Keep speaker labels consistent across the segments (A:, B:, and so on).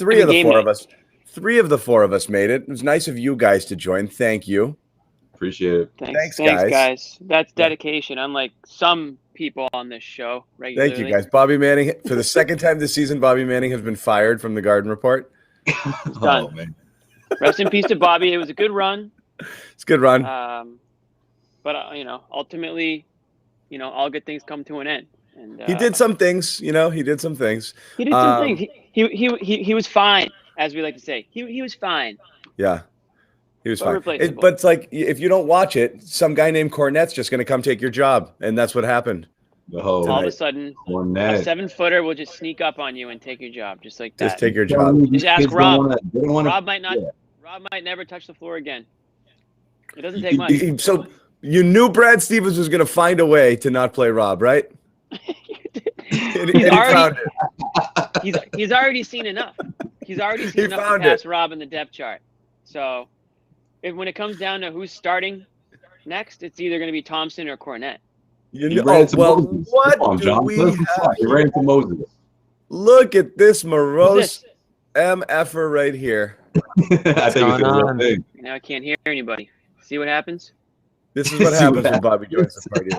A: Three of the four of us made it. It was nice of you guys to join. Thank you.
B: Appreciate it.
C: Thanks, guys. That's dedication. Unlike some people on this show regularly.
A: Thank you, guys. Bobby Manning, for the second time this season, Bobby Manning has been fired from the Garden Report.
C: Done.
B: Oh, man.
C: Rest in peace to Bobby. It was a good run.
A: It's a good run.
C: But ultimately, all good things come to an end. And
A: he did some things. He did some things.
C: He did some things. He was fine, as we like to say. He was fine.
A: Yeah. He was fine. But it's like, if you don't watch it, some guy named Kornet's just going to come take your job. And that's what happened.
C: All of a sudden,
B: Kornet.
C: A 7-footer will just sneak up on you and take your job, just like that.
A: Just take your job.
C: Just ask Rob. Rob might not. Yeah. Rob might never touch the floor again. It doesn't take much.
A: So you knew Brad Stevens was going to find a way to not play Rob, right? He's
C: already seen enough. He's already seen enough to pass Rob in the depth chart. So when it comes down to who's starting next, it's either going to be Thompson or Kornet.
A: What do we have?
B: He ran into Moses.
A: Look at this morose MFer right here.
B: I think it's a real thing.
C: Now I can't hear anybody. See what happens?
A: This is what happens when Bobby joins the party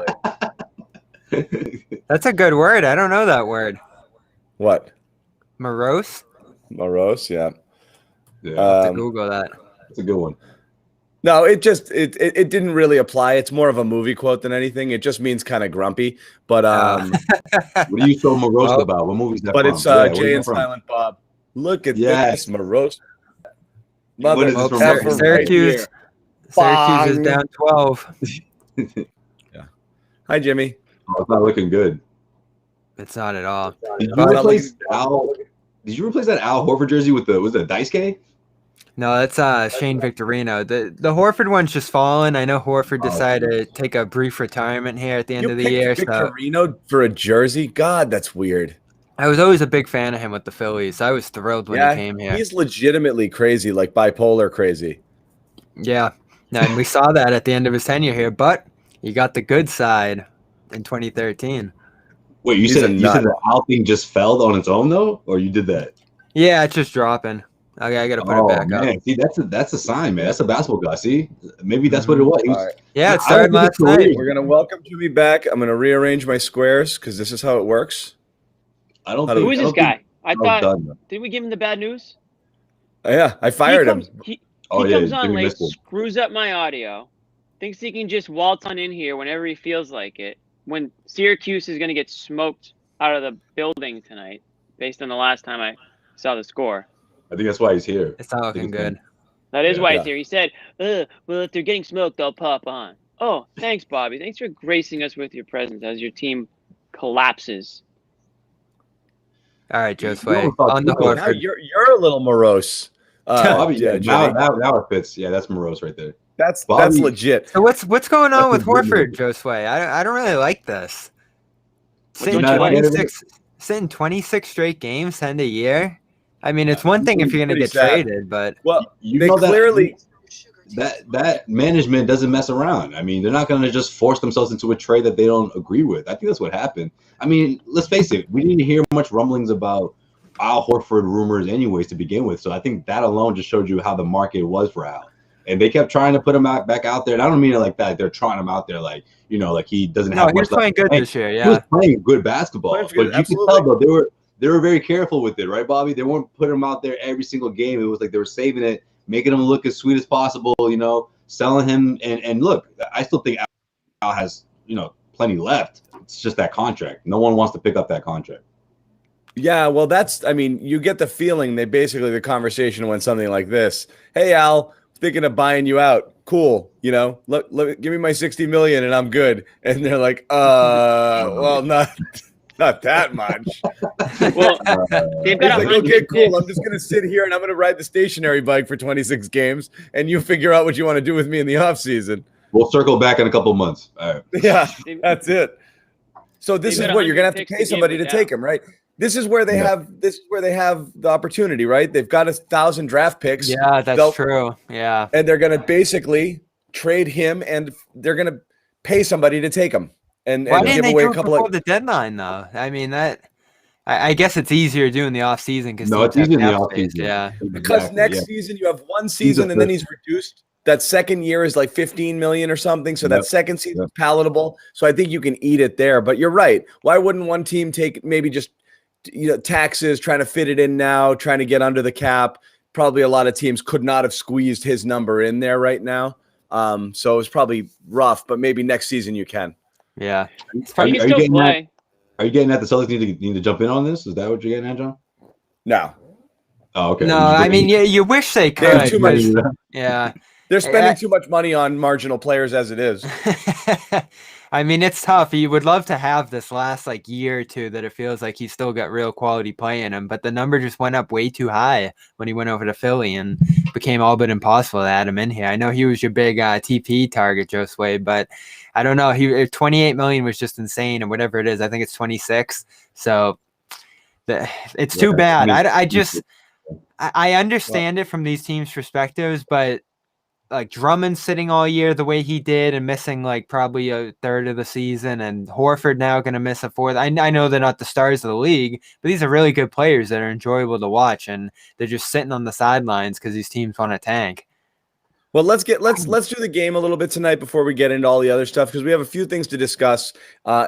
A: late.
D: That's a good word. I don't know that word.
A: What?
D: Morose?
A: Morose, yeah.
D: Have to Google that.
B: That's a good one.
A: No, it didn't really apply. It's more of a movie quote than anything. It just means kind of grumpy. But
B: what are you so morose about? What movie is that?
A: But
B: from?
A: It's Jay and Silent Bob. Look at this morose.
D: Syracuse. Syracuse is down 12.
A: Yeah. Hi, Jimmy.
B: Oh, it's not looking good.
D: It's not at all.
B: Did you replace that Al Horford jersey with was it a Daisuke?
D: No, that's Shane Victorino. The Horford one's just fallen. I know Horford decided to take a brief retirement here at the end of the year.
A: Victorino for a jersey? God, that's weird.
D: I was always a big fan of him with the Phillies. I was thrilled when he came here.
A: He's legitimately crazy, like bipolar crazy.
D: Yeah. And we saw that at the end of his tenure here, but he got the good side in 2013.
B: Wait, you said the Al thing just fell on its own though, or you did that?
D: Yeah, it's just dropping. Okay, I gotta put it back up.
B: See, that's a sign, man. That's a basketball guy. See, maybe that's what it was.
A: Right.
D: Yeah, it started last night.
A: We're gonna welcome Jimmy back. I'm gonna rearrange my squares because this is how it works.
C: Who is this guy? I thought. Did we give him the bad news?
A: Yeah, I fired him.
C: He comes on late, screws up my audio, thinks he can just waltz on in here whenever he feels like it. When Syracuse is gonna get smoked out of the building tonight, based on the last time I saw the score.
B: I think that's why he's here.
D: It's not looking good.
C: That is why he's here. He said, well, if they're getting smoked, I'll pop on. Oh, thanks, Bobby. Thanks for gracing us with your presence as your team collapses.
D: All right, Josue. On the Horford.
A: You're a little morose.
B: Bobby, now it fits. Yeah, that's morose right there.
A: That's legit.
D: So what's going on with Horford, Josue? I don't really like this. Sitting 26 straight games to end a year. I mean, it's one thing if you're going to get traded, but
A: they clearly
B: that management doesn't mess around. I mean, they're not going to just force themselves into a trade that they don't agree with. I think that's what happened. I mean, let's face it, we didn't hear much rumblings about Al Horford rumors anyways to begin with. So I think that alone just showed you how the market was for Al. And they kept trying to put him back out there. And I don't mean it like that. They're trying him out there like he doesn't have much.
D: He was playing good this year, yeah.
B: He was playing good basketball. But you can tell, though, they were very careful with it, right, Bobby? They weren't putting him out there every single game. It was like they were saving it, making him look as sweet as possible, selling him. And look, I still think Al has, plenty left. It's just that contract. No one wants to pick up that contract.
A: Yeah, well, you get the feeling the conversation went something like this. Hey, Al, thinking of buying you out. Cool. Give me my $60 million and I'm good. And they're like, well, not that much.
C: Well, they've got
A: like, okay, cool. I'm just going to sit here and I'm going to ride the stationary bike for 26 games and you figure out what you want to do with me in the offseason.
B: We'll circle back in a couple months. All right.
A: Yeah, that's it. So this is what you're going to have to pay somebody to take him, right? This is where they have the opportunity, right? They've got 1,000 draft picks.
D: Yeah, that's true. Yeah.
A: And they're going to basically trade him and they're going to pay somebody to take him. And
D: Why
A: give
D: didn't they
A: away
D: do
A: a couple
D: before
A: of
D: the deadline though? I mean I guess it's easier to do in the off season because
B: no, it's easier in the off season.
D: Yeah,
A: because
B: exactly,
A: next season you have one season and then he's reduced. That second year is like 15 million or something. So that second season is palatable. So I think you can eat it there. But you're right. Why wouldn't one team take maybe just taxes, trying to fit it in now, trying to get under the cap? Probably a lot of teams could not have squeezed his number in there right now. So it's probably rough, but maybe next season you can.
D: Yeah.
B: Are you getting at the Celtics need to jump in on this? Is that what you're getting at, John?
A: No.
B: Oh, okay.
D: No, I mean, you wish they could.
A: They have too much.
D: Yeah.
A: They're spending too much money on marginal players as it is.
D: I mean, it's tough. You would love to have this last year or two that it feels like he's still got real quality play in him, but the number just went up way too high when he went over to Philly and became all but impossible to add him in here. I know he was your big TP target, Josue, but I don't know. 28 million was just insane, or whatever it is. I think it's 26. So it's too bad. I understand it from these teams' perspectives, but Drummond sitting all year the way he did and missing probably a third of the season, and Horford now going to miss a fourth. I know they're not the stars of the league, but these are really good players that are enjoyable to watch, and they're just sitting on the sidelines because these teams want to tank.
A: Well, let's do the game a little bit tonight before we get into all the other stuff, because we have a few things to discuss.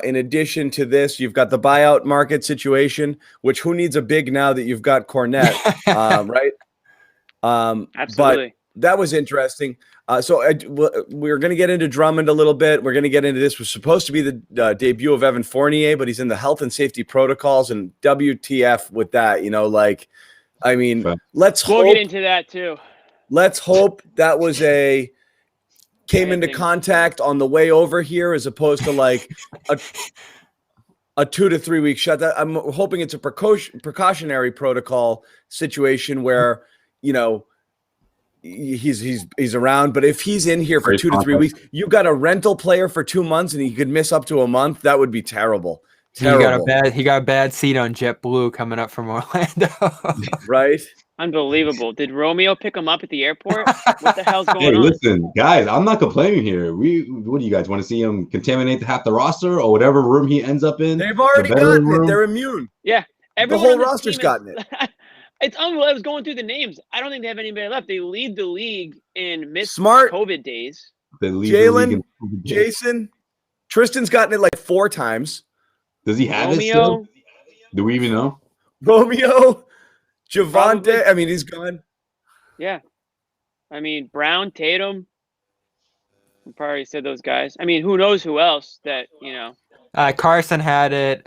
A: In addition to this, you've got the buyout market situation, which who needs a big now that you've got Kornet, right?
C: Absolutely.
A: But that was interesting. We're going to get into Drummond a little bit. We're going to get into this. Was supposed to be the debut of Evan Fournier, but he's in the health and safety protocols, and WTF with that. We'll
C: get into that too.
A: Let's hope that was came into contact on the way over here, as opposed to a 2 to 3 week shut. I'm hoping it's a precautionary protocol situation where he's around. But if he's in here for 2 to 3 weeks, you got a rental player for 2 months and he could miss up to a month. That would be terrible.
D: He got a bad seat on JetBlue coming up from Orlando.
A: Right?
C: Unbelievable. Did Romeo pick him up at the airport? What the hell's going on?
B: Listen, guys, I'm not complaining here. What do you guys want to see him contaminate half the roster or whatever room he ends up in?
A: They've already gotten it. They're immune.
C: Yeah.
A: The whole roster's gotten it.
C: It's unbelievable. I was going through the names. I don't think they have anybody left. They lead the league in missed COVID days.
A: Jaylen, Jayson, Tristan's gotten it 4 times.
B: Does he have it still? Do we even know?
A: Romeo, Javante. I mean, he's gone.
C: Yeah. I mean, Brown, Tatum. I probably said those guys. I mean, who knows who else that,
D: Carson had it.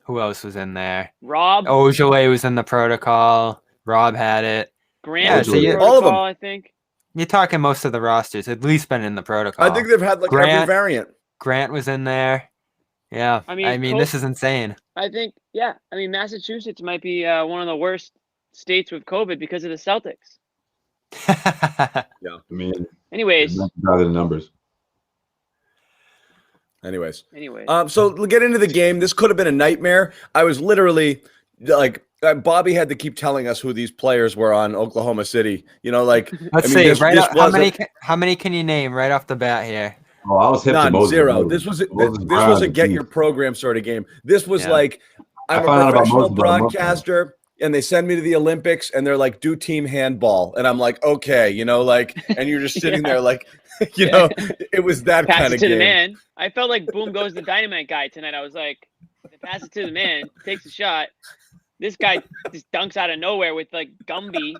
D: Who else was in there?
C: Rob.
D: Josue was in the protocol. Rob had it.
C: Grant
D: was in the
C: protocol,
A: all of them.
C: I think.
D: You're talking most of the rosters, at least been in the protocol.
A: I think they've had every variant.
D: Grant was in there. Yeah. I mean this is insane.
C: I think, yeah. I mean, Massachusetts might be one of the worst states with COVID because of the Celtics.
B: Yeah. I mean,
C: anyways.
B: The numbers.
A: Anyways.
C: So
A: we'll get into the game. This could have been a nightmare. I was literally Bobby had to keep telling us who these players were on Oklahoma City.
D: Let's see. How many can you name right off the bat here?
B: Oh, I was hip to Moses.
A: 0. This was a get your program sort of game. This was I'm a professional broadcaster, and they send me to the Olympics, and they're like, do team handball, and I'm like, okay, and you're just sitting there it was that
C: pass
A: kind
C: it
A: of
C: to
A: game.
C: The man. I felt like Boom Goes the Dynamite guy tonight. I was like, pass it to the man, takes a shot. This guy just dunks out of nowhere with Gumby,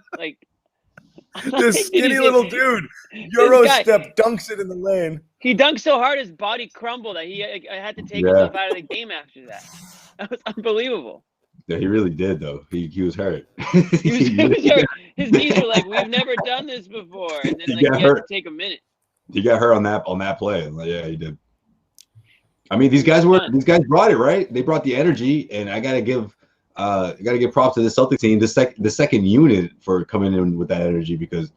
A: this skinny little dude, Euro step, dunks it in the lane.
C: He dunked so hard his body crumbled that I had to take himself out of the game after that. That was unbelievable.
B: Yeah, he really did though. He was hurt.
C: He was hurt. His knees were like, we've never done this before, and then he had to take a minute.
B: He got hurt on that play. Yeah, he did. I mean, these guys brought it, right? They brought the energy, and I gotta give props to the Celtics team, the second unit, for coming in with that energy, because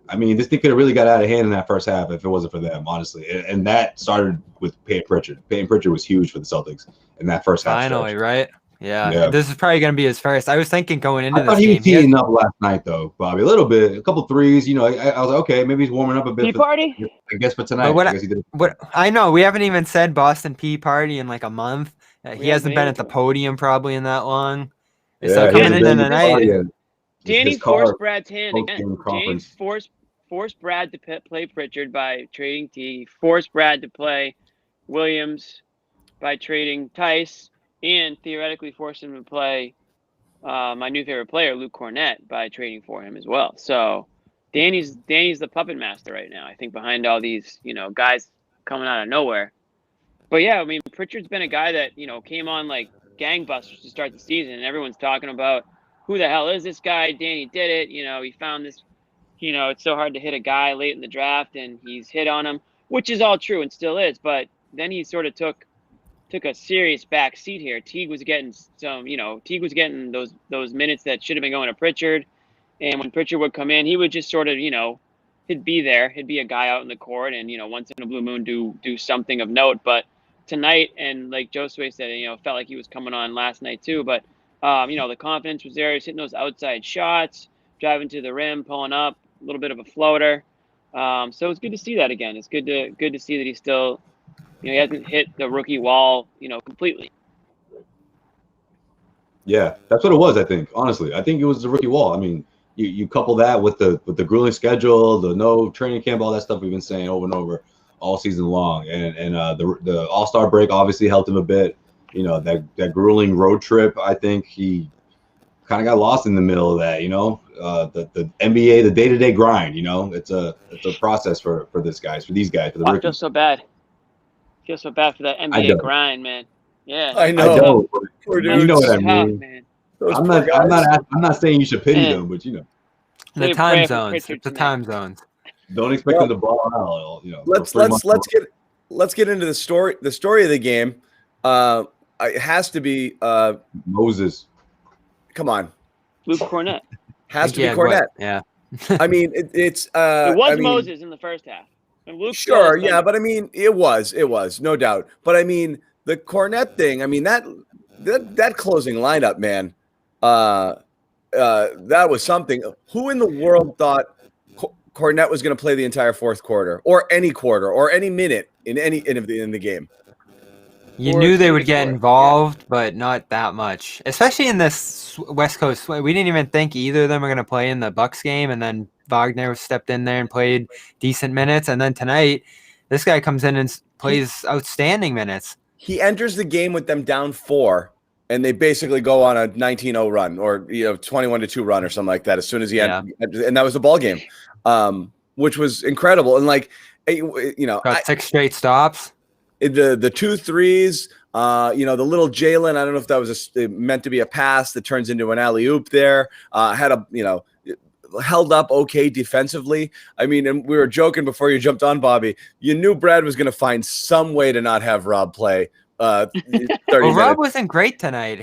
B: I mean, this thing could have really got out of hand in that first half if it wasn't for them, honestly. And that started with Payton Pritchard. Payton Pritchard was huge for the Celtics in that first half.
D: Finally,
B: stretch.
D: right? Yeah. This is probably going to be his first. I was thinking going into this game.
B: He was heating up last night, though, Bobby. A little bit. A couple threes. I was like, okay, maybe he's warming up a bit.
C: Party?
B: I guess for tonight.
D: I know. We haven't even said Boston Pea Party in a month. He hasn't been at the podium probably in that long.
B: Yeah,
D: So coming in tonight,
C: Danny forced Brad's hand again. Danny forced Brad to play Pritchard by trading T. Forced Brad to play Williams by trading Tice, and theoretically forced him to play my new favorite player, Luke Kornet, by trading for him as well. So Danny's the puppet master right now, I think, behind all these, guys coming out of nowhere. But yeah, I mean, Pritchard's been a guy that, came on like gangbusters to start the season, and everyone's talking about who the hell is this guy? Danny did it. He found this, it's so hard to hit a guy late in the draft, and he's hit on him, which is all true and still is. But then he sort of took a serious back seat here. Teague was getting those minutes that should have been going to Pritchard. And when Pritchard would come in, he would just sort of, he'd be there. He'd be a guy out in the court and, once in a blue moon do something of note. But tonight, and like Josue said, felt like he was coming on last night too. But, the confidence was there. He's hitting those outside shots, driving to the rim, pulling up, a little bit of a floater. So it's good to see that again. It's good to see that he's still, he hasn't hit the rookie wall, completely.
B: Yeah, that's what it was, I think. Honestly, I think it was the rookie wall. I mean, you couple that with the grueling schedule, the no training camp, all that stuff we've been saying over and over all season long, and the All-Star break obviously helped him a bit. That grueling road trip, I think he kind of got lost in the middle of that. The NBA, the day-to-day grind. It's a process for these guys, for the rookies.
C: I feel so bad. For that NBA grind, man. Yeah,
B: I know. You know what I mean. Man. I'm not saying you should pity them, but
D: the time zones. The time zones.
B: Don't expect them to ball out.
A: Let's get into the story. The story of the game. It has to be
B: Moses.
A: Come on,
C: Luke Kornet.
A: Has to be Kornet.
D: Yeah.
A: I mean, it
C: was Moses in the first half. And Luke
A: sure, yeah, but I mean, it was no doubt. But I mean, the Kornet thing. I mean, that closing lineup, man. That was something. Who in the world thought Kornet was going to play the entire fourth quarter, or any minute in the game?
D: You knew they would get involved, but not that much. Especially in this West Coast. We didn't even think either of them were going to play in the Bucks game, and then Wagner stepped in there and played decent minutes. And then tonight, this guy comes in and plays outstanding minutes.
A: He enters the game with them down 4, and they basically go on a 19-0 run or 21-2 run or something like that as soon as he had, and that was the ball game, which was incredible. And
D: got 6 straight stops.
A: The 2 threes, the little Jaylen, I don't know if that was meant to be a pass that turns into an alley-oop there. Held up okay defensively. I mean, and we were joking before you jumped on, Bobby. You knew Brad was going to find some way to not have Rob play 30 minutes.
D: Rob wasn't great tonight.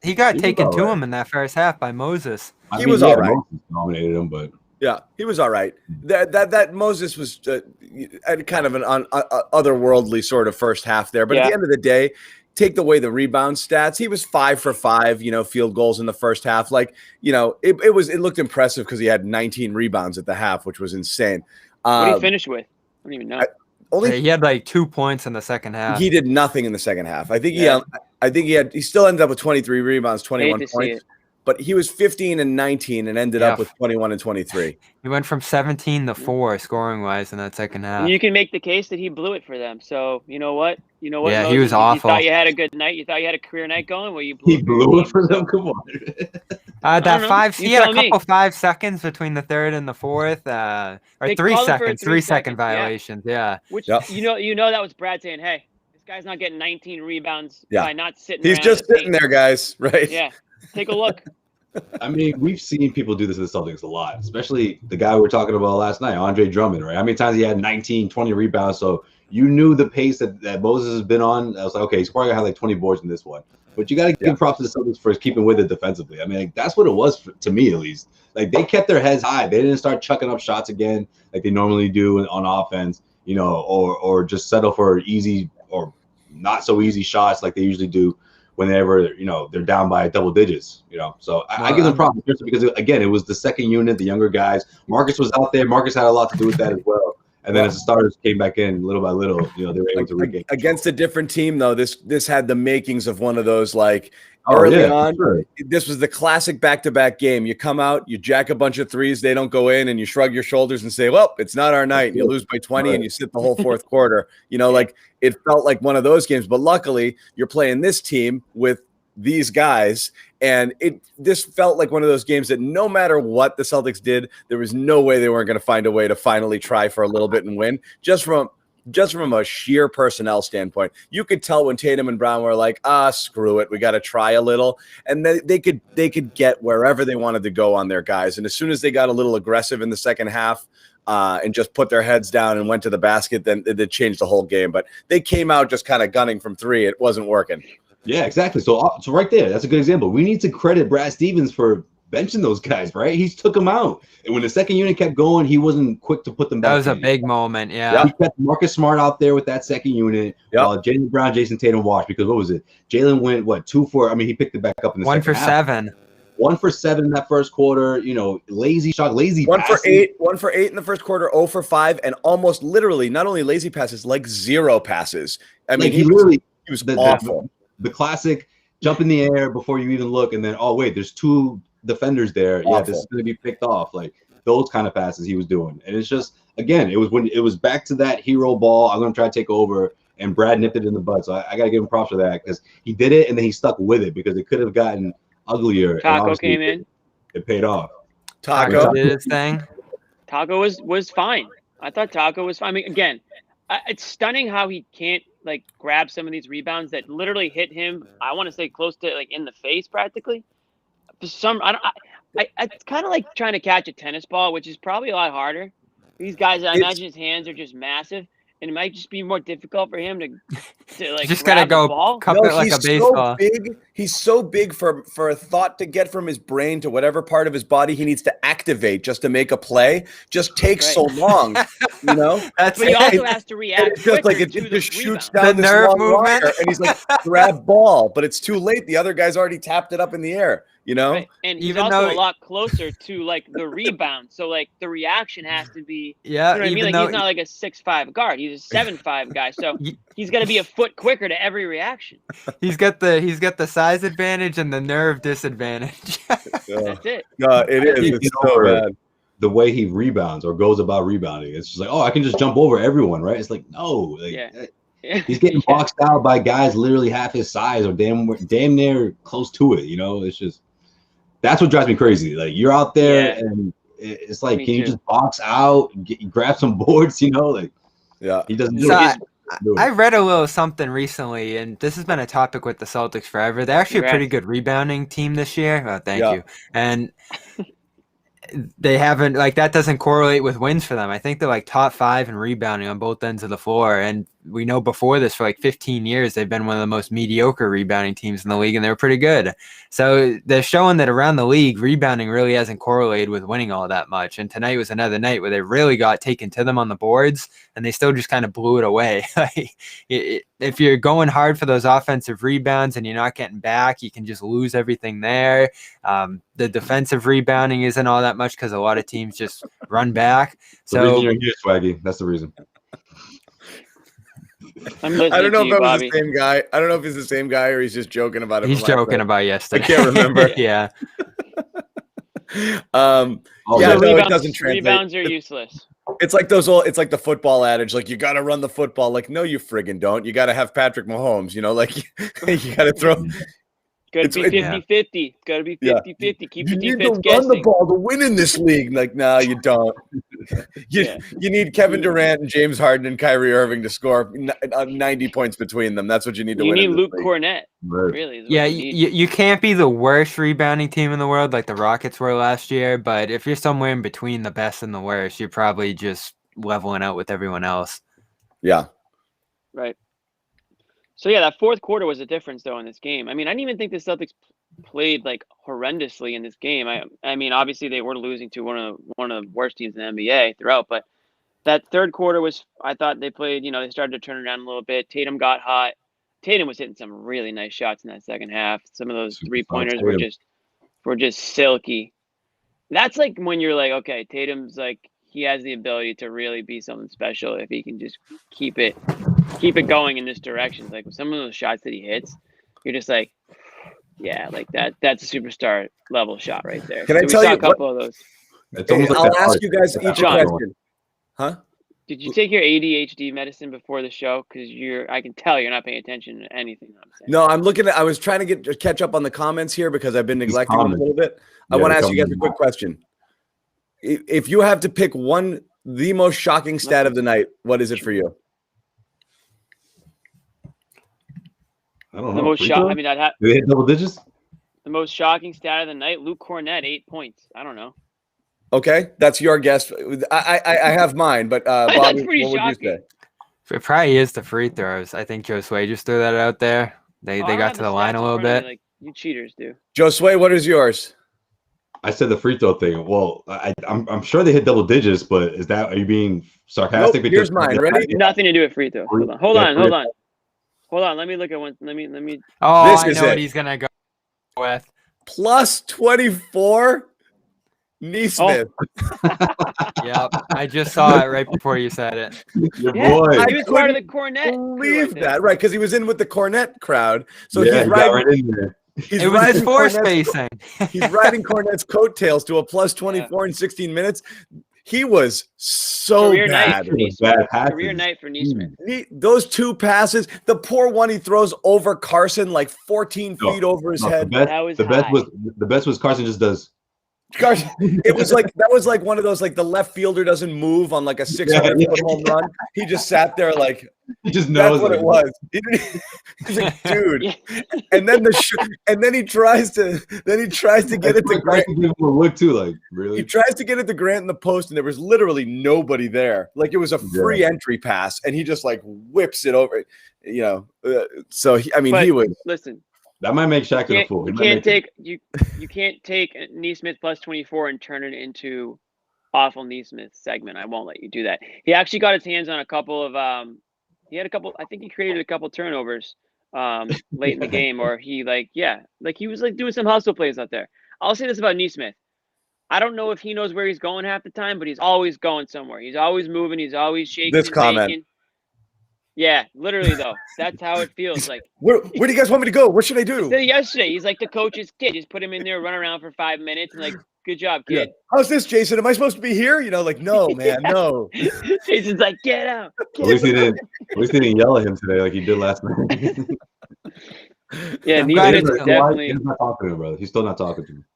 D: He got taken to him in that first half by Moses.
A: He was all right.
B: Moses dominated him, but
A: yeah, he was all right. That Moses was kind of an otherworldly sort of first half there. But at the end of the day, take away the rebound stats, he was 5 for 5, field goals in the first half. It looked impressive because he had 19 rebounds at the half, which was insane.
C: What did he finish with? I don't even know.
D: He had like 2 points in the second half.
A: He did nothing in the second half. I think he still ended up with 23 rebounds, 21 points. But he was 15 and 19 and ended up with 21 and 23.
D: He went from 17 to 4 scoring wise in that second half.
C: You can make the case that he blew it for them. So you know what?
D: Yeah,
C: Moses,
D: he was awful.
C: You thought you had a good night. You thought you had a career night going. Well,
B: he blew it for them. Come on.
D: He had a couple 5 seconds between the third and the fourth, or 3 seconds, 3 second violations. Yeah.
C: Which that was Brad saying, "Hey, this guy's not getting 19 rebounds by not sitting.
A: He's just sitting there, guys. Right?
C: Yeah. Take a look."
B: I mean, we've seen people do this in the Celtics a lot, especially the guy we were talking about last night, Andre Drummond, right? How many times he had 19, 20 rebounds? So you knew the pace that Moses has been on. I was like, okay, he's probably going to have like 20 boards in this one. But you got to give props to the Celtics for keeping with it defensively. I mean, that's what it was to me, at least. Like, they kept their heads high. They didn't start chucking up shots again like they normally do on offense, or just settle for easy or not so easy shots like they usually do whenever they're down by double digits. So I give them props because again, it was the second unit, the younger guys. Marcus was out there. Marcus had a lot to do with that as well. And then as the starters came back in little by little, they were able to regain
A: against a different team. Though this had the makings of one of those like
B: Oh,
A: early
B: yeah,
A: on.
B: sure.
A: This was the classic back-to-back game. You come out, you jack a bunch of threes, they don't go in, and you shrug your shoulders and say, "Well, it's not our night." And you lose by 20,
B: Right.
A: and you sit the whole fourth quarter. Like it felt like one of those games. But luckily, you're playing this team with these guys, and this felt like one of those games that no matter what the Celtics did, there was no way they weren't going to find a way to finally try for a little bit and win. Just from a sheer personnel standpoint, you could tell when Tatum and Brown were like, screw it, we got to try a little, and they could get wherever they wanted to go on their guys. And as soon as they got a little aggressive in the second half and just put their heads down and went to the basket, then it changed the whole game. But they came out just kind of gunning from three. It wasn't working.
B: Yeah, exactly. So right there, that's a good example. We need to credit Brad Stevens for benching those guys, right? He took them out. And when the second unit kept going, he wasn't quick to put them back.
D: That was a big moment, yeah.
B: He kept Marcus Smart out there with that second unit. While Jaylen Brown, Jayson Tatum watched, because what was it? Jaylen went 2 for, he picked it back up in the second half.
D: 1 for 7.
B: 1 for 7 in that first quarter. Lazy shot, lazy
A: 1
B: passing.
A: for 8. 1 for 8 in the first quarter. 0 for 5, and almost literally not only lazy passes, like 0 passes. I mean, he was awful.
B: The classic jump in the air before you even look, and then wait, there's 2 defenders there. Awful. Yeah, this is going to be picked off. Like those kind of passes he was doing, and it's just again, it was back to that hero ball. I'm going to try to take over, and Brad nipped it in the bud. So I got to give him props for that because he did it, and then he stuck with it because it could have gotten uglier.
C: Taco came in.
B: It paid off.
D: Taco did his thing.
C: Taco was fine. I thought Taco was fine. I mean, again, it's stunning how he can't grab some of these rebounds that literally hit him. I want to say close to in the face practically. For some, it's kind of like trying to catch a tennis ball, which is probably a lot harder. These guys, I imagine his hands are just massive, and it might just be more difficult for him to
D: just gotta go cup it like a baseball.
A: He's so big for a thought to get from his brain to whatever part of his body he needs to activate just to make a play. Just takes so long,
C: But he also has to react.
A: It's just like it just shoots down
D: the
A: this
D: nerve
A: long
D: movement,
A: wire, and he's like, grab ball, but it's too late. The other guy's already tapped it up in the air.
C: Right. And he's also a lot closer to the rebound, so the reaction has to be.
D: Yeah,
C: you know what I mean? He's not a 6'5" guard; he's a 7'5" guy, so he's got to be a foot quicker to every reaction.
D: He's got the size advantage and the nerve disadvantage.
C: That's it.
A: No, it is. It's so bad.
B: The way he rebounds or goes about rebounding, it's just like, I can just jump over everyone, right? It's like no, he's getting boxed out by guys literally half his size or damn near close to it. It's just. That's what drives me crazy. You're out there and it's like, can you just box out, grab some boards, He doesn't do it.
D: I read a little something recently, and this has been a topic with the Celtics forever. They're actually a pretty good rebounding team this year. Oh, thank you. And they haven't that doesn't correlate with wins for them. I think they're top 5 in rebounding on both ends of the floor. And we know before this for 15 years, they've been one of the most mediocre rebounding teams in the league, and they're pretty good. So they're showing that around the league, rebounding really hasn't correlated with winning all that much. And tonight was another night where they really got taken to them on the boards, and they still just kind of blew it away. If you're going hard for those offensive rebounds and you're not getting back, you can just lose everything there. The defensive rebounding isn't all that much because a lot of teams just run back.
B: The reason you're here, Swaggy. That's the reason.
A: I don't know if it was the same guy. I don't know if he's the same guy or he's just joking about it.
D: He's joking about yesterday.
A: I can't remember.
D: Yeah.
A: It doesn't translate.
C: Rebounds are useless.
A: It's like it's like the football adage, you got to run the football. No, you friggin' don't. You got to have Patrick Mahomes, you got to throw.
C: Got to be 50-50. Got to be 50-50. Keep the defense guessing.
A: You need to run the ball to win in this league. No, you don't. You need Kevin Durant and James Harden and Kyrie Irving to score 90 points between them. That's what you need to win.
C: You need Luke Kornet. Really.
D: Yeah, you can't be the worst rebounding team in the world like the Rockets were last year, but if you're somewhere in between the best and the worst, you're probably just leveling out with everyone else.
A: Yeah.
C: Right. So that fourth quarter was a difference though in this game. I mean, I didn't even think the Celtics played horrendously in this game. I mean, obviously they were losing to one of the worst teams in the NBA throughout, but that third quarter I thought they played, they started to turn it around a little bit. Tatum got hot. Tatum was hitting some really nice shots in that second half. Some of those 3-pointers were just silky. That's when you're okay, Tatum's he has the ability to really be something special if he can just keep it going in this direction. Like with some of those shots that he hits, you're just like, yeah, like that's a superstar level shot right there.
A: Can I tell you
C: a couple of those?
A: I'll ask you guys each a question. Huh?
C: Did you take your ADHD medicine before the show? Because I can tell you're not paying attention to anything I'm saying.
A: No, I was trying to catch up on the comments here because I've been neglecting them a little bit. I want to ask you guys a quick question. If you have to pick the most shocking stat of the night, what is it for you?
B: I don't know.
C: The most shocking. I mean,
B: do they hit double digits?
C: The most shocking stat of the night: Luke Kornet, 8 points. I don't know.
A: Okay, that's your guess. I have mine, but Bobby, what would you say?
D: It probably is the free throws. I think Josue just threw that out there. They got to the line a little bit.
C: Like you cheaters do.
A: Josue, what is yours?
B: I said the free throw thing. Well, I'm sure they hit double digits, but are you being sarcastic?
A: Nope, here's mine. Ready?
C: Nothing to do with free throws. Hold on. Let me look at one. Let me.
D: Oh, I know what he's gonna go with.
A: Plus 24. Neesmith.
C: Oh.
D: Yep, I just saw it right before you said it.
B: Your boy.
C: He was part of the Kornet.
A: Believe that, right? Because he was in with the Kornet crowd. So
B: yeah,
A: he's riding,
B: right in there.
D: It was his floor spacing.
A: He's riding Kornet's coattails to a plus 24 in 16 minutes. He was so
C: Career
A: bad.
C: Career night for Neesmith.
A: Those two passes, the poor one he throws over Carson, like 14 feet over his head.
B: The best was Carson just does.
A: Carson, it was like that was like one of those like the left fielder doesn't move on like a 600-foot home run. He just sat there like
B: he just knows
A: that's what it was. He's like, dude, and then he tries to get it to Grant.
B: Look too, like really.
A: He tries to get it to Grant in the post, and there was literally nobody there. Like it was a free entry pass, and he just like whips it over. You know, so he was.
C: Listen.
B: That might make Shaq a fool.
C: You can't take Neesmith plus 24 and turn it into awful Neesmith segment. I won't let you do that. He actually got his hands on a couple of I think he created a couple turnovers late in the game, or he he was like doing some hustle plays out there. I'll say this about Neesmith. I don't know if he knows where he's going half the time, but he's always going somewhere. He's always moving. He's always shaking.
A: This comment.
C: Making. Yeah, literally though. That's how it feels. Like
A: where do you guys want me to go? What should I do?
C: Yesterday, he's like the coach's kid. Just put him in there, run around for 5 minutes, and like, good job, kid.
A: Yeah. How's this, Jayson? Am I supposed to be here? You know, like, no, man, no.
C: Jayson's like, get out.
B: At least he didn't yell at him today like he did last night.
C: Yeah, Neesmith definitely.
B: He's not talking to him, brother. He's still not talking to him.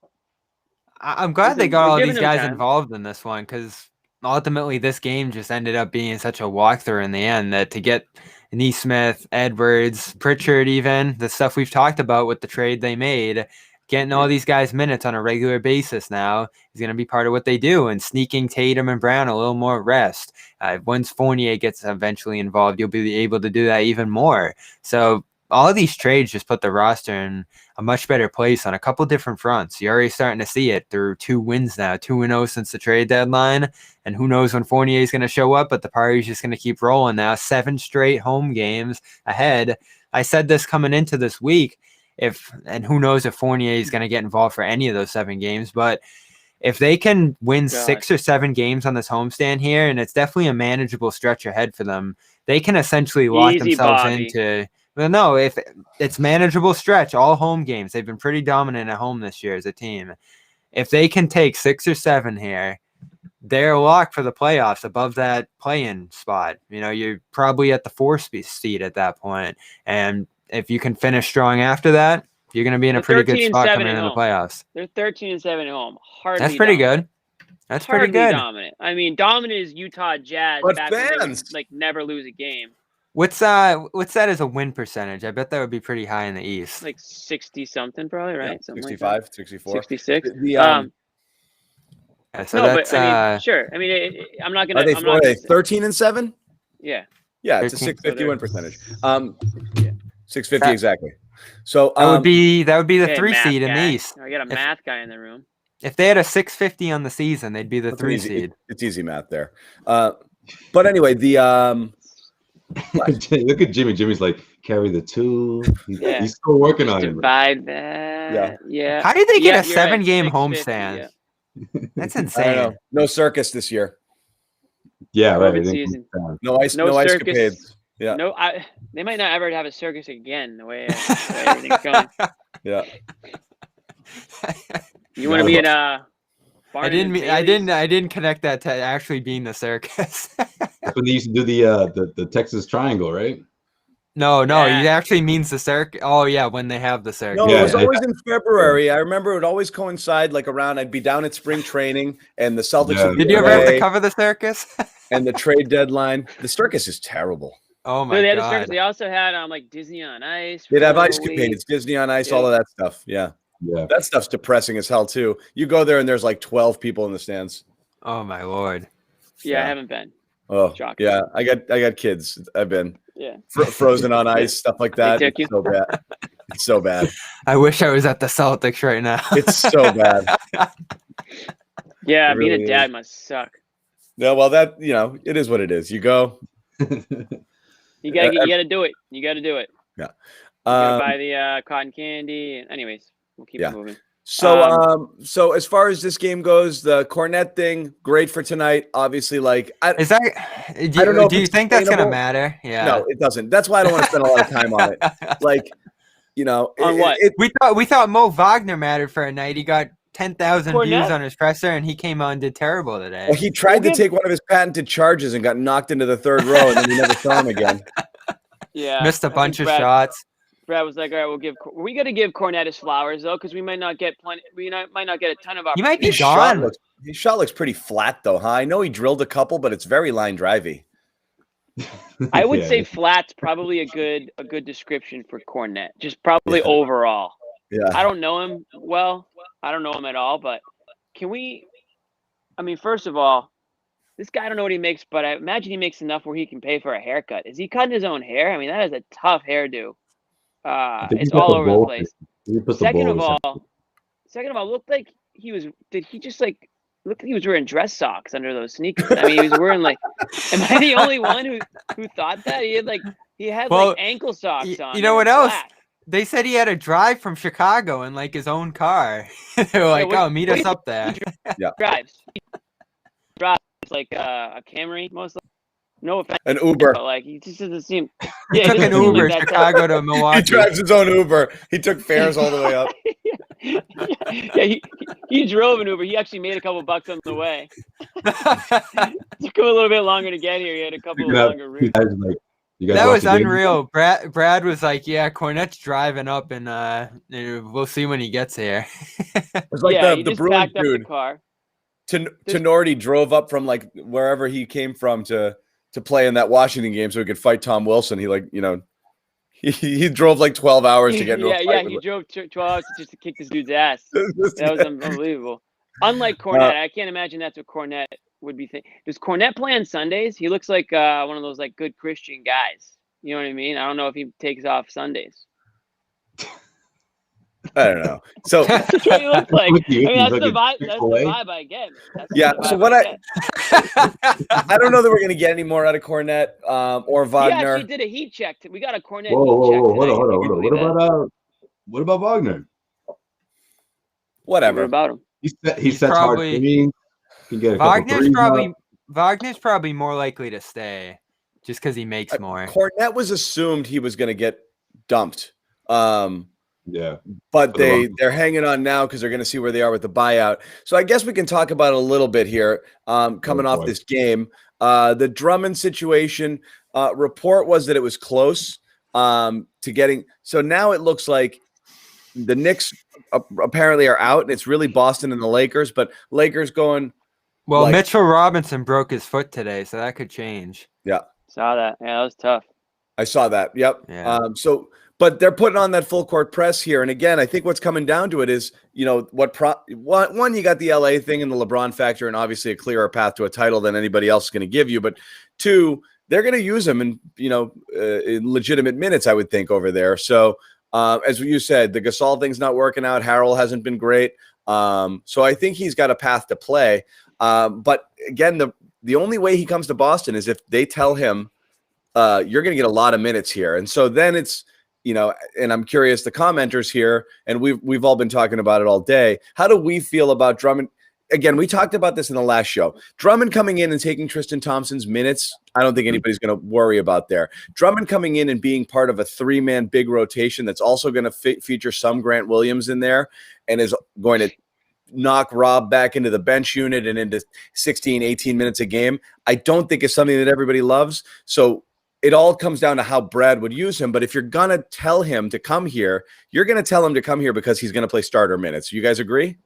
D: I'm glad they got all these guys involved in this one because ultimately this game just ended up being such a walkthrough in the end that to get Neesmith, Edwards, Pritchard, even the stuff we've talked about with the trade they made, getting all these guys minutes on a regular basis now is going to be part of what they do, and sneaking Tatum and Brown a little more rest. Once Fournier gets eventually involved, you'll be able to do that even more. So all of these trades just put the roster in a much better place on a couple different fronts. You're already starting to see it through 2 wins now, 2-0 since the trade deadline. And who knows when Fournier is going to show up, but the party's just going to keep rolling now. 7 straight home games ahead. I said this coming into this week, and who knows if Fournier is going to get involved for any of those 7 games, but if they can win 6 or 7 games on this homestand here, and it's definitely a manageable stretch ahead for them, they can essentially lock themselves into... Well, no, if it's manageable stretch, all home games. They've been pretty dominant at home this year as a team. If they can take 6 or 7 here, they're locked for the playoffs above that play-in spot. You know, you're probably at the 4th seed at that point. And if you can finish strong after that, you're going to be in a pretty good spot coming into the playoffs.
C: They're 13-7 at home.
D: That's pretty good. That's pretty good.
C: Dominant. I mean, dominant is Utah Jazz.
A: But
C: back
A: fans
C: when they, never lose a game.
D: What's that as a win percentage? I bet that would be pretty high in the East.
C: Like 60 something, probably, right?
A: Yeah, 65, like 64,
C: 66.
D: So that's
C: sure. I mean, I'm not gonna.
A: Are they 13-7?
C: Yeah.
A: Yeah, it's a 650 win percentage. 650 exactly. So
D: that would be the 3 seed in the East.
C: I got a math guy in the room.
D: If they had a 650 on the season, they'd be the 3 seed.
A: It's easy math there. But anyway, the
B: look at Jimmy. Jimmy's like, carry the 2. He's still working on it.
C: Divide that. Yeah.
D: How did they get a 7-game homestand?
A: Yeah.
D: That's insane.
A: No circus this year.
B: Yeah, right.
C: COVID season.
A: No ice
C: circus.
A: capades. Yeah.
C: They might not ever have a circus again. The way everything's going.
A: Yeah.
C: You want to be at
D: I didn't connect that to actually being the circus.
B: That's when they used to do the Texas Triangle, right?
D: No,
C: Yeah.
D: he actually means the circus. Oh yeah, when they have the circus.
A: No, it was always in February. I remember it would always coincide like around. I'd be down at spring training, and the Celtics.
B: Yeah.
A: Would be
D: Did you ever have to
A: away,
D: cover the circus?
A: and the trade deadline? The circus is terrible.
D: Oh
C: So
D: my
C: they had a
D: god!
C: circus. They also had like Disney on Ice.
A: They'd have
C: for a
A: ice
C: week.
A: capades, Disney on Ice,
C: Yeah.
A: all of that stuff. Yeah.
B: Yeah.
A: That stuff's depressing as hell too. You go there and there's like 12 people in the stands.
D: Oh my lord!
C: Yeah,
A: Yeah.
C: I haven't been.
A: Oh,
C: Shocking.
A: yeah. I got kids. I've been
C: Yeah.
A: frozen on ice, stuff like that.
C: They took
A: It's so bad. It's so bad.
D: I wish I was at the Celtics right now.
A: It's so bad.
C: Yeah,
A: It
C: being
A: really
C: a dad
A: is.
C: must suck.
A: No, well, that it is what it is. You go.
C: You gotta do it. You gotta do it.
A: Yeah.
C: You gotta
A: Um,
C: buy the cotton candy. Anyways, we'll keep
A: Yeah.
C: it moving.
A: So as far as this game goes, the Kornet thing, great for tonight. Obviously, like
D: Is that?
A: don't know if
D: Do you
A: it's
D: think that's gonna
A: sustainable.
D: matter? Yeah.
A: no, it doesn't. That's why I don't want to spend a lot of time on it. Like,
C: On what?
D: We thought Mo Wagner mattered for a night. He got 10,000 views
C: Kornet?
D: on his presser, and he came on and did terrible today.
A: Well, he tried to take one of his patented charges and got knocked into the third row, and then we never saw him again.
C: Yeah.
D: Missed a
C: I think
D: bunch of shots.
C: Brad was like, "All right, we got to give Kornet his flowers though, because we might not get plenty. Might not get a ton of
D: He might be
A: His shot
D: gone.
A: looks pretty flat though, huh? I know he drilled a couple, but it's very line drivey.
C: I would
B: Yeah.
C: say flat's probably a good description for Kornet. Just probably
A: Yeah.
C: overall.
A: Yeah.
C: I don't know him well. I don't know him at all. But can we? I mean, first of all, this guy, I don't know what he makes, but I imagine he makes enough where he can pay for a haircut. Is he cutting his own hair? I mean, that is a tough hairdo.
B: I think
C: It's
B: he put
C: all over the
B: bowl-
C: place.
B: he puts the
C: Second of
B: bowl-
C: all, looked like he was. Did he just like? Looked like he was wearing dress socks under those sneakers. I mean, he was wearing like. Am I the only one who thought that he had
D: Well,
C: like ankle socks on?
D: You know
C: that
D: what
C: were
D: else?
C: black.
D: They said he had to drive from Chicago in like his own car. They were like,
C: what-
D: "Oh, meet us up there."
C: Drives like a Camry mostly. No offense,
A: An Uber.
C: but like he just doesn't seem.
D: He
C: Yeah,
D: took
C: he
D: an
C: doesn't seem
D: Uber
C: like that
D: Chicago to
A: He
D: Milwaukee.
A: drives his own Uber. He took fares all the way up.
C: Yeah, he drove an Uber. He actually made a couple bucks on the way. Took him a little bit longer to get here. He had a couple of longer routes.
D: That was unreal. Brad was like, "Yeah, Kornet's driving up, and we'll see when he gets here."
A: It's like
C: Yeah, he
A: the
C: just
A: Bruins
C: packed up the
A: dude.
C: car.
A: Tenorti drove up from like wherever he came from to play in that Washington game so he could fight Tom Wilson. He drove like 12 hours to get into a fight.
C: He drove 12 hours just to kick this dude's ass. That was unbelievable. Unlike Kornet, I can't imagine that's what Kornet would be thinking. Does Kornet play on Sundays? He looks like one of those like good Christian guys. You know what I mean? I don't know if he takes off Sundays.
A: I don't know. So
C: That's what he looks like. I mean, that's
B: Like
C: the
B: a
C: vibe. That's the
B: Chick-fil-A?
C: vibe I get. That's
A: Yeah,
C: the
A: so
C: vibe
A: what
C: get.
A: I don't know that we're gonna get any more out of Kornet or
C: He
A: Wagner.
C: actually did a heat check. We got a Kornet
B: Whoa,
C: heat check.
B: hold
C: tonight.
B: on.
C: Can you believe that?
B: What about Wagner?
C: What
A: Whatever.
C: about him?
B: He sets hard
D: probably-
B: screens. He can get a couple threes
D: Wagner's probably more likely to stay, just because he makes more.
A: Kornet was assumed he was gonna get dumped.
B: Yeah.
A: But
B: For the
A: they're hanging on now because they're going to see where they are with the buyout. So I guess we can talk about it a little bit here. Coming off
B: boy.
A: this game, the Drummond situation report was that it was close to getting. So now it looks like the Knicks apparently are out, and it's really Boston and the Lakers. But Lakers going.
D: Well,
A: like-
D: Mitchell Robinson broke his foot today, so that could change.
A: Yeah,
C: Saw that. Yeah, that was tough.
A: I saw that. Yep.
D: Yeah.
A: But they're putting on that full court press here. And again, I think what's coming down to it is, one, you got the LA thing and the LeBron factor, and obviously a clearer path to a title than anybody else is going to give you. But two, they're going to use him in legitimate minutes, I would think, over there. So as you said, the Gasol thing's not working out. Harrell hasn't been great. So I think he's got a path to play. But again, the only way he comes to Boston is if they tell him, you're going to get a lot of minutes here. And so then it's, and I'm curious, the commenters here, and we've all been talking about it all day. How do we feel about Drummond? again, we talked about this in the last show. Drummond coming in and taking Tristan Thompson's minutes, I don't think anybody's going to worry about there. Drummond coming in and being part of a 3-man big rotation that's also going to feature some Grant Williams in there and is going to knock Rob back into the bench unit and into 16, 18 minutes a game, I don't think is something that everybody loves. So it all comes down to how Brad would use him. But if you're going to tell him to come here, you're going to tell him to come here because he's going to play starter minutes. You guys agree?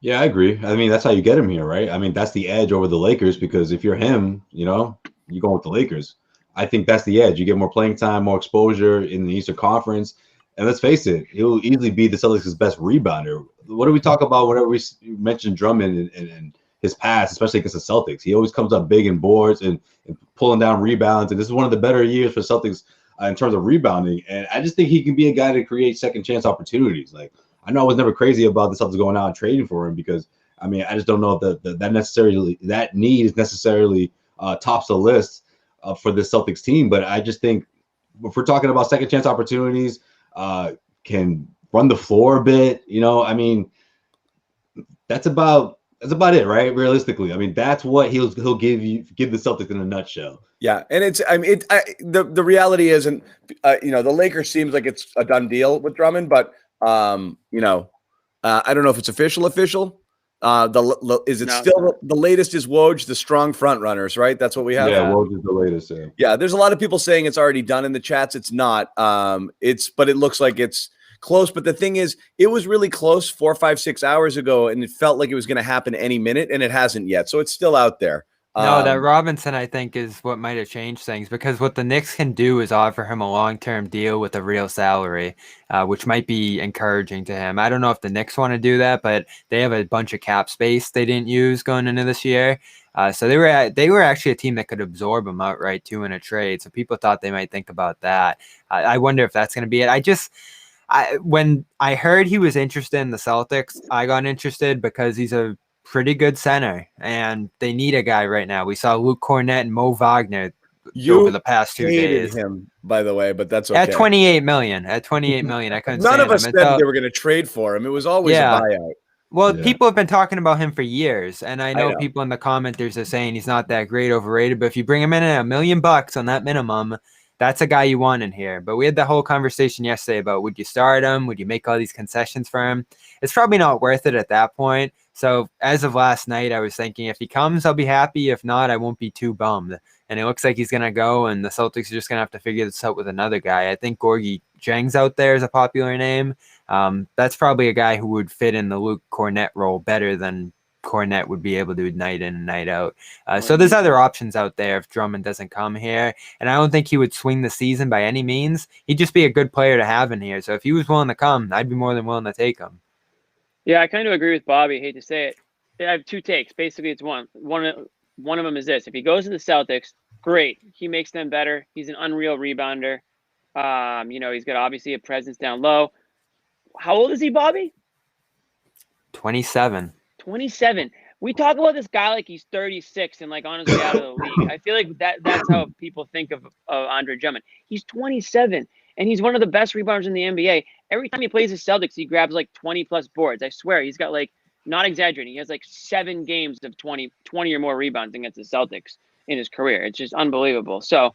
B: Yeah, I agree. I mean, that's how you get him here, right? I mean, that's the edge over the Lakers because if you're him, you know, you go with the Lakers. I think that's the edge. You get more playing time, more exposure in the Eastern Conference. And let's face it, he'll easily be the Celtics' best rebounder. What do we talk about whenever we mention Drummond and his past, especially against the Celtics? He always comes up big in boards and pulling down rebounds. And this is one of the better years for Celtics in terms of rebounding. And I just think he can be a guy to create second chance opportunities. Like, I know I was never crazy about the Celtics going out and trading for him because, I mean, I just don't know if that need is necessarily tops the list for the Celtics team. But I just think if we're talking about second chance opportunities, can run the floor a bit, you know, I mean, that's about it, right? Realistically, I mean, that's what he'll give the Celtics in a nutshell.
A: Yeah, and the reality is, and you know, the Lakers seems like it's a done deal with Drummond, but you know, I don't know if it's official. The latest is Woj, the strong front runners, right? That's what we have.
B: Yeah, Woj is the latest.
A: Yeah, there's a lot of people saying it's already done in the chats. It's not. But it looks like it's close. But the thing is, it was really close 4, 5, 6 hours ago, and it felt like it was going to happen any minute, and it hasn't yet. So it's still out there.
D: No, that Robinson, I think, is what might have changed things because what the Knicks can do is offer him a long-term deal with a real salary, which might be encouraging to him. I don't know if the Knicks want to do that, but they have a bunch of cap space they didn't use going into this year. So they were actually a team that could absorb him outright too in a trade. So people thought they might think about that. I wonder if that's going to be it. When I heard he was interested in the Celtics, I got interested because he's a pretty good center, and they need a guy right now. We saw Luke Kornet and Mo Wagner over the past 2 days.
A: Him, by the way, but that's okay.
D: At $28 million, I couldn't.
A: None of us said they were going to trade for him. It was always a buyout.
D: Well, people have been talking about him for years, and I know people in the commenters are saying he's not that great, overrated. But if you bring him in at $1 million on that minimum, that's a guy you want in here. But we had the whole conversation yesterday about would you start him? Would you make all these concessions for him? It's probably not worth it at that point. So as of last night, I was thinking if he comes, I'll be happy. If not, I won't be too bummed. And it looks like he's going to go, and the Celtics are just going to have to figure this out with another guy. I think Gorgui Dieng's out there is a popular name. That's probably a guy who would fit in the Luke Kornet role better than Kornet would be able to night in and night out. So there's other options out there if Drummond doesn't come here. And I don't think he would swing the season by any means. He'd just be a good player to have in here. So if he was willing to come, I'd be more than willing to take him. Yeah,
C: I kind of agree with Bobby. Hate to say it. I have two takes. Basically, it's one of them is this. If he goes to the Celtics, great. He makes them better. He's an unreal rebounder. He's got obviously a presence down low. How old is he, Bobby?
D: 27.
C: 27. We talk about this guy like he's 36 and like on his way out of the league. I feel like that's how people think of Andre Drummond. He's 27 and he's one of the best rebounders in the NBA. Every time he plays the Celtics, he grabs like 20 plus boards. I swear he's got like, not exaggerating, he has like 7 games of 20 or more rebounds against the Celtics in his career. It's just unbelievable. So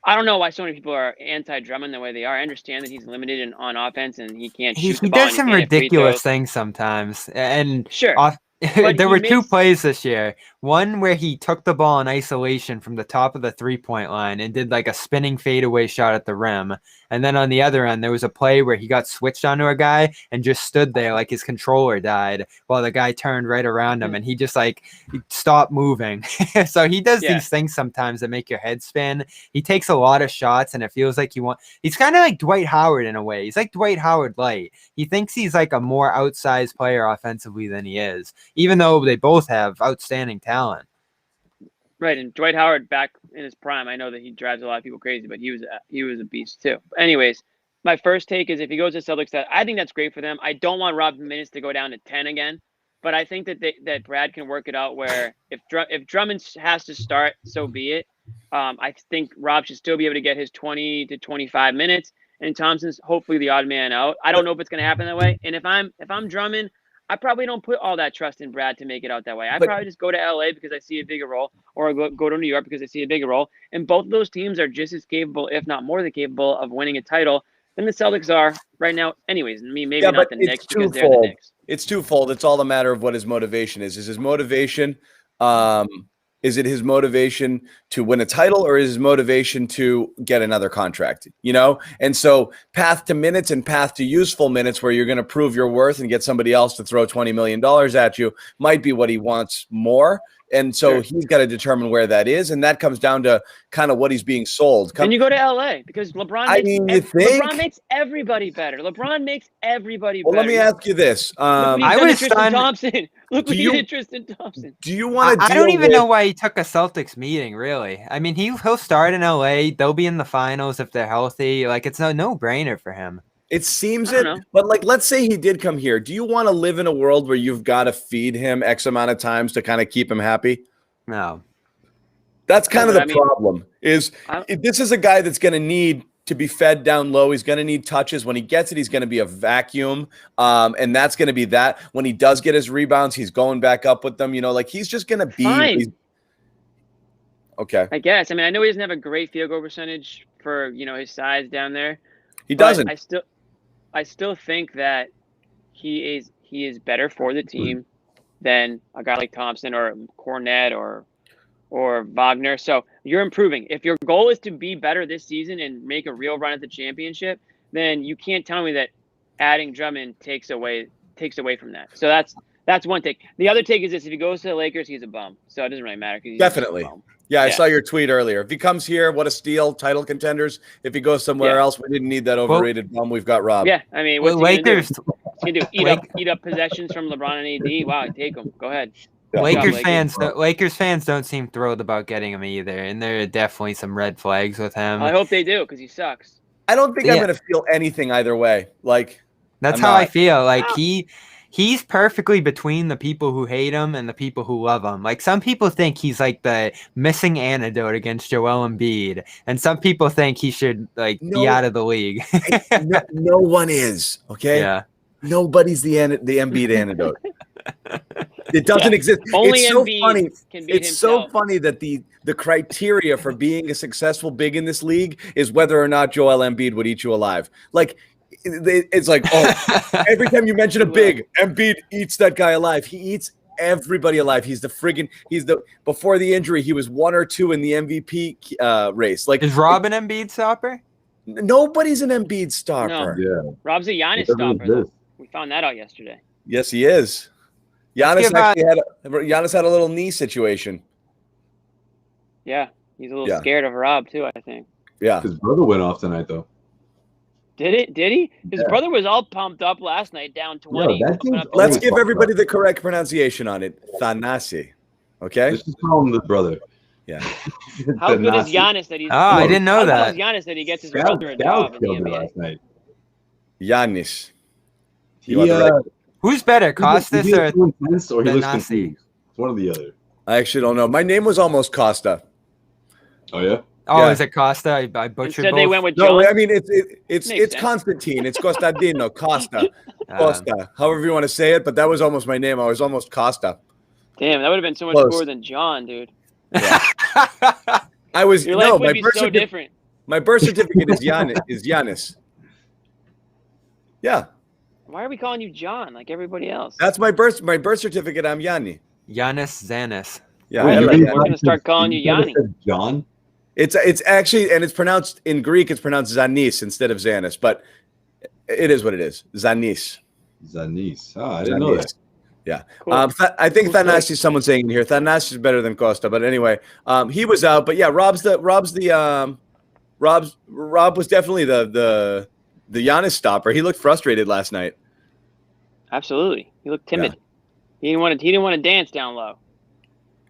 C: I don't know why so many people are anti-Drummond the way they are. I understand that he's limited on offense and he can't shoot the ball.
D: He does some ridiculous things sometimes. And
C: sure.
D: There were 2 plays this year. One where he took the ball in isolation from the top of the 3-point line and did like a spinning fadeaway shot at the rim. And then on the other end, there was a play where he got switched onto a guy and just stood there like his controller died while the guy turned right around him and he just like stopped moving. So he does these things sometimes that make your head spin. He takes a lot of shots and it feels like he's kind of like Dwight Howard in a way. He's like Dwight Howard light. He thinks he's like a more outsized player offensively than he is, even though they both have outstanding talent.
C: Right, and Dwight Howard back in his prime, I know that he drives a lot of people crazy, but he was a beast too. Anyways, my first take is if he goes to Celtics, I think that's great for them. I don't want Rob minutes to go down to 10 again, but I think that Brad can work it out where if Drummond has to start, so be it. I think Rob should still be able to get his 20 to 25 minutes, and Thompson's hopefully the odd man out. I don't know if it's going to happen that way. And if I'm Drummond, I probably don't put all that trust in Brad to make it out that way. I probably just go to LA because I see a bigger role, or I go to New York because I see a bigger role. And both of those teams are just as capable, if not more than capable, of winning a title than the Celtics are right now. Anyways, maybe not the Knicks because they're the Knicks.
A: It's twofold. It's all a matter of what his motivation is. Is his motivation is it his motivation to win a title, or is his motivation to get another contract? And so path to minutes and path to useful minutes where you're going to prove your worth and get somebody else to throw $20 million at you might be what he wants more. And so he's got to determine where that is, and that comes down to kind of what he's being sold.
C: And you go to LA because LeBron makes everybody better. LeBron makes everybody better.
A: Well, let me ask you this:
C: I would Tristan Thompson. Look what he did, Tristan Thompson.
A: Do you want to?
D: I don't even know why he took a Celtics meeting. Really, I mean, he'll start in LA. They'll be in the finals if they're healthy. Like, it's a no-brainer for him.
A: It seems it, but like, let's say he did come here. Do you want to live in a world where you've got to feed him X amount of times to kind of keep him happy?
D: No.
A: That's kind of the problem. This is a guy that's going to need to be fed down low. He's going to need touches. When he gets it, he's going to be a vacuum. And that's going to be that. When he does get his rebounds, he's going back up with them. Like, he's just going to be
C: fine.
A: Okay.
C: I guess. I mean, I know he doesn't have a great field goal percentage for, his size down there.
A: He doesn't.
C: I still think that he is better for the team than a guy like Thompson or Kornet or Wagner. So you're improving. If your goal is to be better this season and make a real run at the championship, then you can't tell me that adding Drummond takes away from that. So that's one take. The other take is this: if he goes to the Lakers, he's a bum. So it doesn't really matter.
A: Definitely. Yeah, I saw your tweet earlier. If he comes here, what a steal, title contenders. If he goes somewhere else, we didn't need that overrated bum. We've got Rob.
C: Yeah, I mean, what's Lakers he gonna do? Eat up possessions from LeBron and AD? Wow, take them. Go ahead.
A: Yeah.
D: Lakers fans don't seem thrilled about getting him either, and there are definitely some red flags with him.
C: I hope they do because he sucks.
A: I don't think I'm going to feel anything either way. Like,
D: that's how I feel. Like he's perfectly between the people who hate him and the people who love him. Like, some people think he's like the missing antidote against Joel Embiid, and some people think he should be out of the league.
A: no one is. Okay.
D: Yeah.
A: Nobody's the Embiid antidote. It doesn't exist.
C: Only
A: it's so
C: Embiid
A: funny.
C: Can beat
A: it's
C: himself.
A: So funny that the criteria for being a successful big in this league is whether or not Joel Embiid would eat you alive. Like, it's like, every time you mention a big, Embiid eats that guy alive. He eats everybody alive. Before the injury, he was 1 or 2 in the MVP race. Like,
D: is Rob an Embiid stopper?
A: Nobody's an Embiid stopper.
B: No. Yeah.
C: Rob's a Giannis stopper. We found that out yesterday.
A: Yes, he is. Giannis had a little knee situation.
C: Yeah, he's a little scared of Rob too, I think.
A: Yeah.
B: His brother went off tonight, though.
C: Did he? His brother was all pumped up last night, down 20.
A: Let's give everybody the correct pronunciation on it. Thanasi. Okay?
B: Let's just call him the brother.
A: Yeah.
C: How good is Giannis that he's...
D: I didn't know that.
C: How good is Giannis that he gets his brother a job in the NBA?
B: Last night.
A: Giannis.
D: Who's better, Costas or
B: Thanasi? It's one or the other.
A: I actually don't know. My name was almost Costa.
B: Oh, yeah?
D: Oh, is it Costa? I butchered both.
C: They went with John?
A: No, I mean, it's Constantine. It's Costadino. Costa. Costa. However you want to say it, but that was almost my name. I was almost Costa.
C: Damn, that would have been so much cooler than John, dude.
A: Yeah. I was...
C: Your life would be so different.
A: My birth certificate is Giannis. Yeah.
C: Why are we calling you John like everybody else?
A: That's my birth certificate. I'm Yanni.
D: Giannis Zannis.
A: Yeah,
C: we're going to start calling you Yanni.
B: John?
A: It's actually, and it's pronounced in Greek, it's pronounced Zannis instead of Zannis, but it is what it is. Zannis.
B: Oh, I didn't know that.
A: Yeah. Cool. I think Thanasi is someone saying in here. Thanasi is better than Costa, but anyway, he was out. But yeah, Rob was definitely the Giannis stopper. He looked frustrated last night.
C: Absolutely. He looked timid. Yeah. He didn't want to dance down low.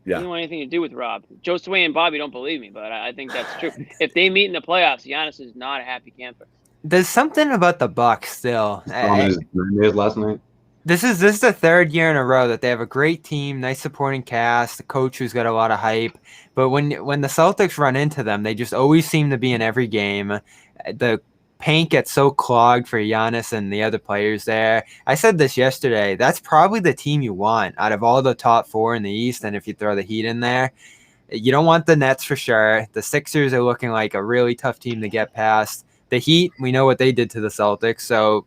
A: Yeah.
C: He didn't want anything to do with Rob. Josue and Bobby don't believe me, but I think that's true. If they meet in the playoffs, Giannis is not a happy camper.
D: There's something about the Bucks still.
B: Last night.
D: This is the third year in a row that they have a great team, nice supporting cast, the coach who's got a lot of hype. But when the Celtics run into them, they just always seem to be in every game. The paint gets so clogged for Giannis and the other players there. I said this yesterday. That's probably the team you want out of all the top 4 in the East. And if you throw the Heat in there, you don't want the Nets for sure. The Sixers are looking like a really tough team to get past. The Heat, we know what they did to the Celtics. So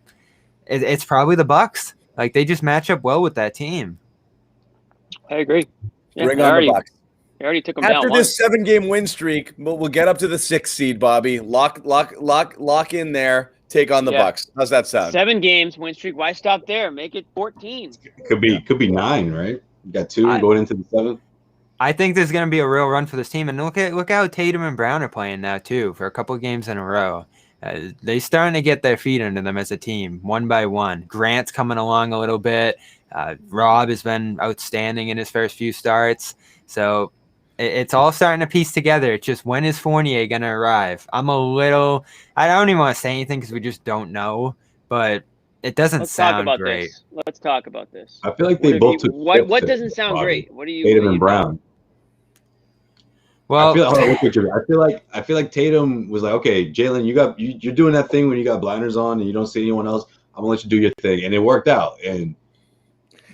D: it's probably the Bucks. Like, they just match up well with that team.
C: I agree. Yeah,
A: Bring on the Bucks.
C: They already took them down.
A: After this 7-game win streak, we'll get up to the 6th seed, Bobby. Lock in there. Take on the Bucks. How's that sound?
C: 7 games win streak. Why stop there? Make it 14.
B: Could be 9, right? You got 2 going into the 7th.
D: I think there's going to be a real run for this team, and look how Tatum and Brown are playing now too for a couple of games in a row. They're starting to get their feet under them as a team, one by one. Grant's coming along a little bit. Rob has been outstanding in his first few starts, so it's all starting to piece together. It's just, when is Fournier going to arrive? I don't even want to say anything because we just don't know, but it doesn't sound great.
C: Let's talk about this.
B: I feel like they both took.
C: What doesn't sound great? What do you?
B: Tatum and Brown.
D: Well,
B: I feel like Tatum was like, okay, Jaylen, you're doing that thing when you got blinders on and you don't see anyone else. I'm gonna let you do your thing, and it worked out. And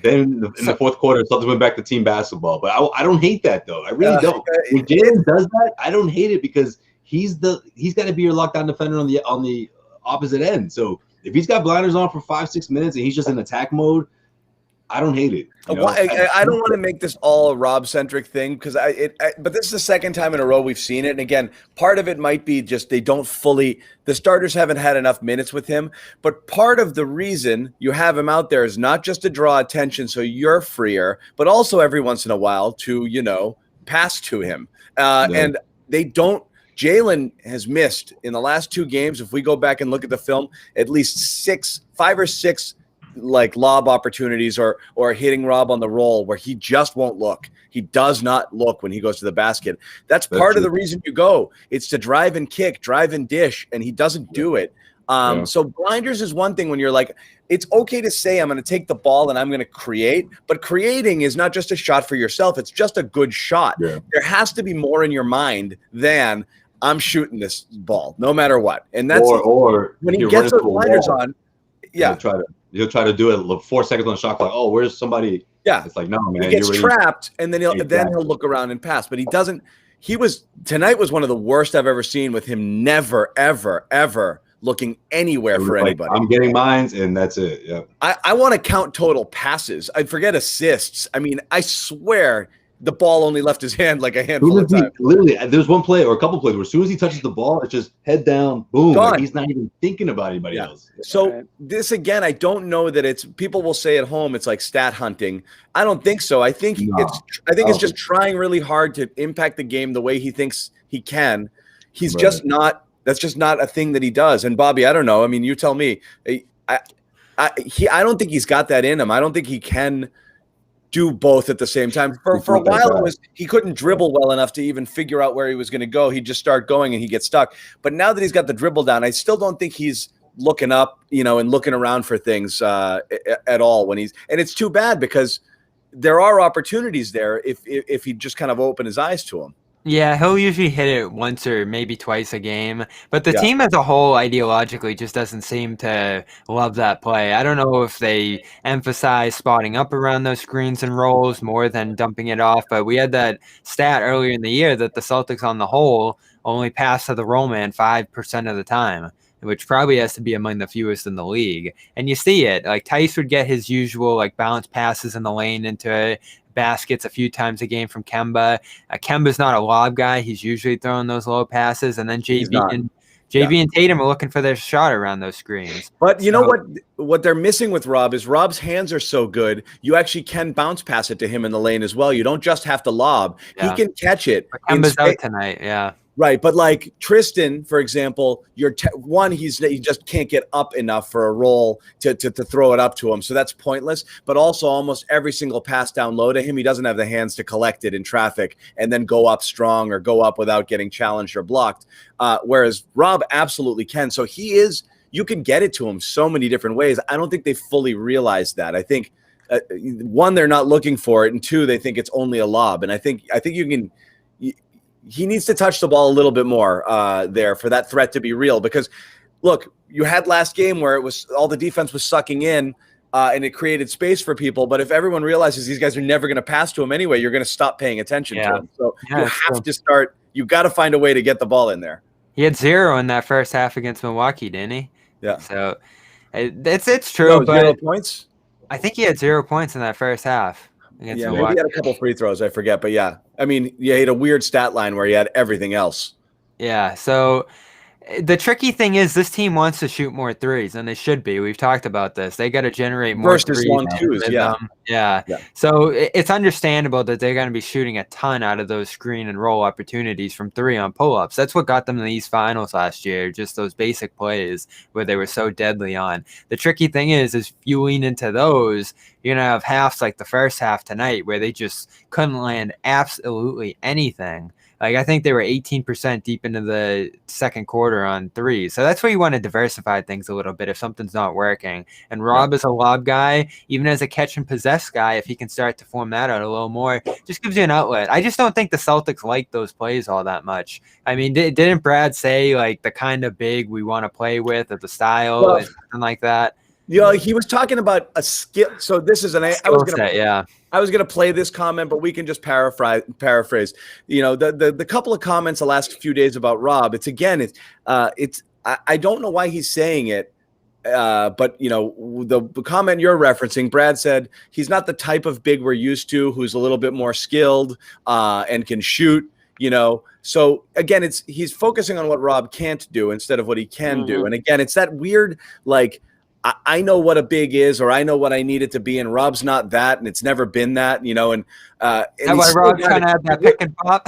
B: then in the fourth quarter, Celtics went back to team basketball. But I don't hate that though. I really don't. When Jaylen does that, I don't hate it because he's got to be your lockdown defender on the opposite end. So if he's got blinders on for 5-6 minutes and he's just in attack mode, I don't hate it.
A: I don't want to make this all a Rob-centric thing because but this is the second time in a row we've seen it. And again, part of it might be just the starters haven't had enough minutes with him. But part of the reason you have him out there is not just to draw attention so you're freer, but also every once in a while to, pass to him. And they don't. Jaylen has missed in the last 2 games. If we go back and look at the film, at least 5 or 6 like lob opportunities or hitting Rob on the roll where he just won't look. He does not look when he goes to the basket. That's part of the reason you go. It's to drive and kick, drive and dish, and he doesn't do it. So blinders is one thing when you're like, it's okay to say I'm going to take the ball and I'm going to create, but creating is not just a shot for yourself. It's just a good shot. Yeah. There has to be more in your mind than I'm shooting this ball no matter what. And that's
B: or
A: when he gets those blinders on. Yeah.
B: He'll try to do it 4 seconds on the shot clock. Oh, where's somebody?
A: Yeah.
B: It's like, no, man.
A: He gets trapped and then he'll look around and pass. But he doesn't. Tonight was one of the worst I've ever seen with him never, ever, ever looking anywhere for anybody.
B: I'm getting mines and that's it. Yeah.
A: I want to count total passes. I forget assists. I mean, I swear the ball only left his hand like a handful of times.
B: Literally, there's one play or a couple plays where as soon as he touches the ball, it's just head down, boom. Like he's not even thinking about anybody else.
A: So this, again, I don't know that people will say at home it's like stat hunting. I don't think so. I think it's just trying really hard to impact the game the way he thinks he can. He's just not. That's just not a thing that he does. And Bobby, I don't know. I mean, you tell me. I don't think he's got that in him. I don't think he can do both at the same time. For a while, he couldn't dribble well enough to even figure out where he was going to go. He'd just start going and he'd get stuck. But now that he's got the dribble down, I still don't think he's looking up, and looking around for things at all and it's too bad because there are opportunities there if he just kind of open his eyes to them.
D: Yeah, he'll usually hit it once or maybe twice a game. But the team as a whole ideologically just doesn't seem to love that play. I don't know if they emphasize spotting up around those screens and rolls more than dumping it off. But we had that stat earlier in the year that the Celtics on the whole only pass to the roll man 5% of the time, which probably has to be among the fewest in the league. And you see it. Like Tice would get his usual bounce passes in the lane into baskets a few times a game from Kemba. Kemba's not a lob guy. He's usually throwing those low passes. And then JB and Tatum are looking for their shot around those screens.
A: But you know what they're missing with Rob is Rob's hands are so good. You actually can bounce pass it to him in the lane as well. You don't just have to lob. Yeah. He can catch it.
D: But Kemba's out tonight. Yeah.
A: Right, but like Tristan, for example, he just can't get up enough for a roll to throw it up to him, so that's pointless. But also, almost every single pass down low to him, he doesn't have the hands to collect it in traffic and then go up strong or go up without getting challenged or blocked. Whereas Rob absolutely can. So you can get it to him so many different ways. I don't think they fully realize that. I think one, they're not looking for it, and two, they think it's only a lob. And I think you can. He needs to touch the ball a little bit more there for that threat to be real because look, you had last game where it was all the defense was sucking in and it created space for people. But if everyone realizes these guys are never going to pass to him anyway, you're going to stop paying attention to them. So you have to start. You've got to find a way to get the ball in there.
D: He had 0 in that first half against Milwaukee, didn't he?
A: Yeah.
D: So it's true.
A: No,
D: but
A: 0 points?
D: I think he had 0 points in that first half.
A: Maybe he had a couple free throws. I forget. But yeah, I mean, he had a weird stat line where he had everything else.
D: Yeah. So the tricky thing is this team wants to shoot more threes, and they should be. We've talked about this. They got to generate more
A: versus long twos.
D: Yeah. So it's understandable that they're going to be shooting a ton out of those screen and roll opportunities from 3 on pull-ups. That's what got them to the East Finals last year, just those basic plays where they were so deadly on. The tricky thing is if you lean into those, you're going to have halves like the first half tonight where they just couldn't land absolutely anything. Like, I think they were 18% deep into the second quarter on 3. So that's where you want to diversify things a little bit if something's not working. And Rob is a lob guy, even as a catch and possess guy, if he can start to form that out a little more, just gives you an outlet. I just don't think the Celtics like those plays all that much. I mean, didn't Brad say, like, the kind of big we want to play with or the style and something like that?
A: He was talking about a skill. So this is I was gonna play this comment, but we can just paraphrase. The couple of comments the last few days about Rob. I don't know why he's saying it, but the comment you're referencing, Brad said he's not the type of big we're used to, who's a little bit more skilled and can shoot. So again, he's focusing on what Rob can't do instead of what he can do. And again, it's that weird like. I know what a big is, or I know what I need it to be, and Rob's not that, and it's never been that, and
D: that's why Rob's trying to have that pick and pop.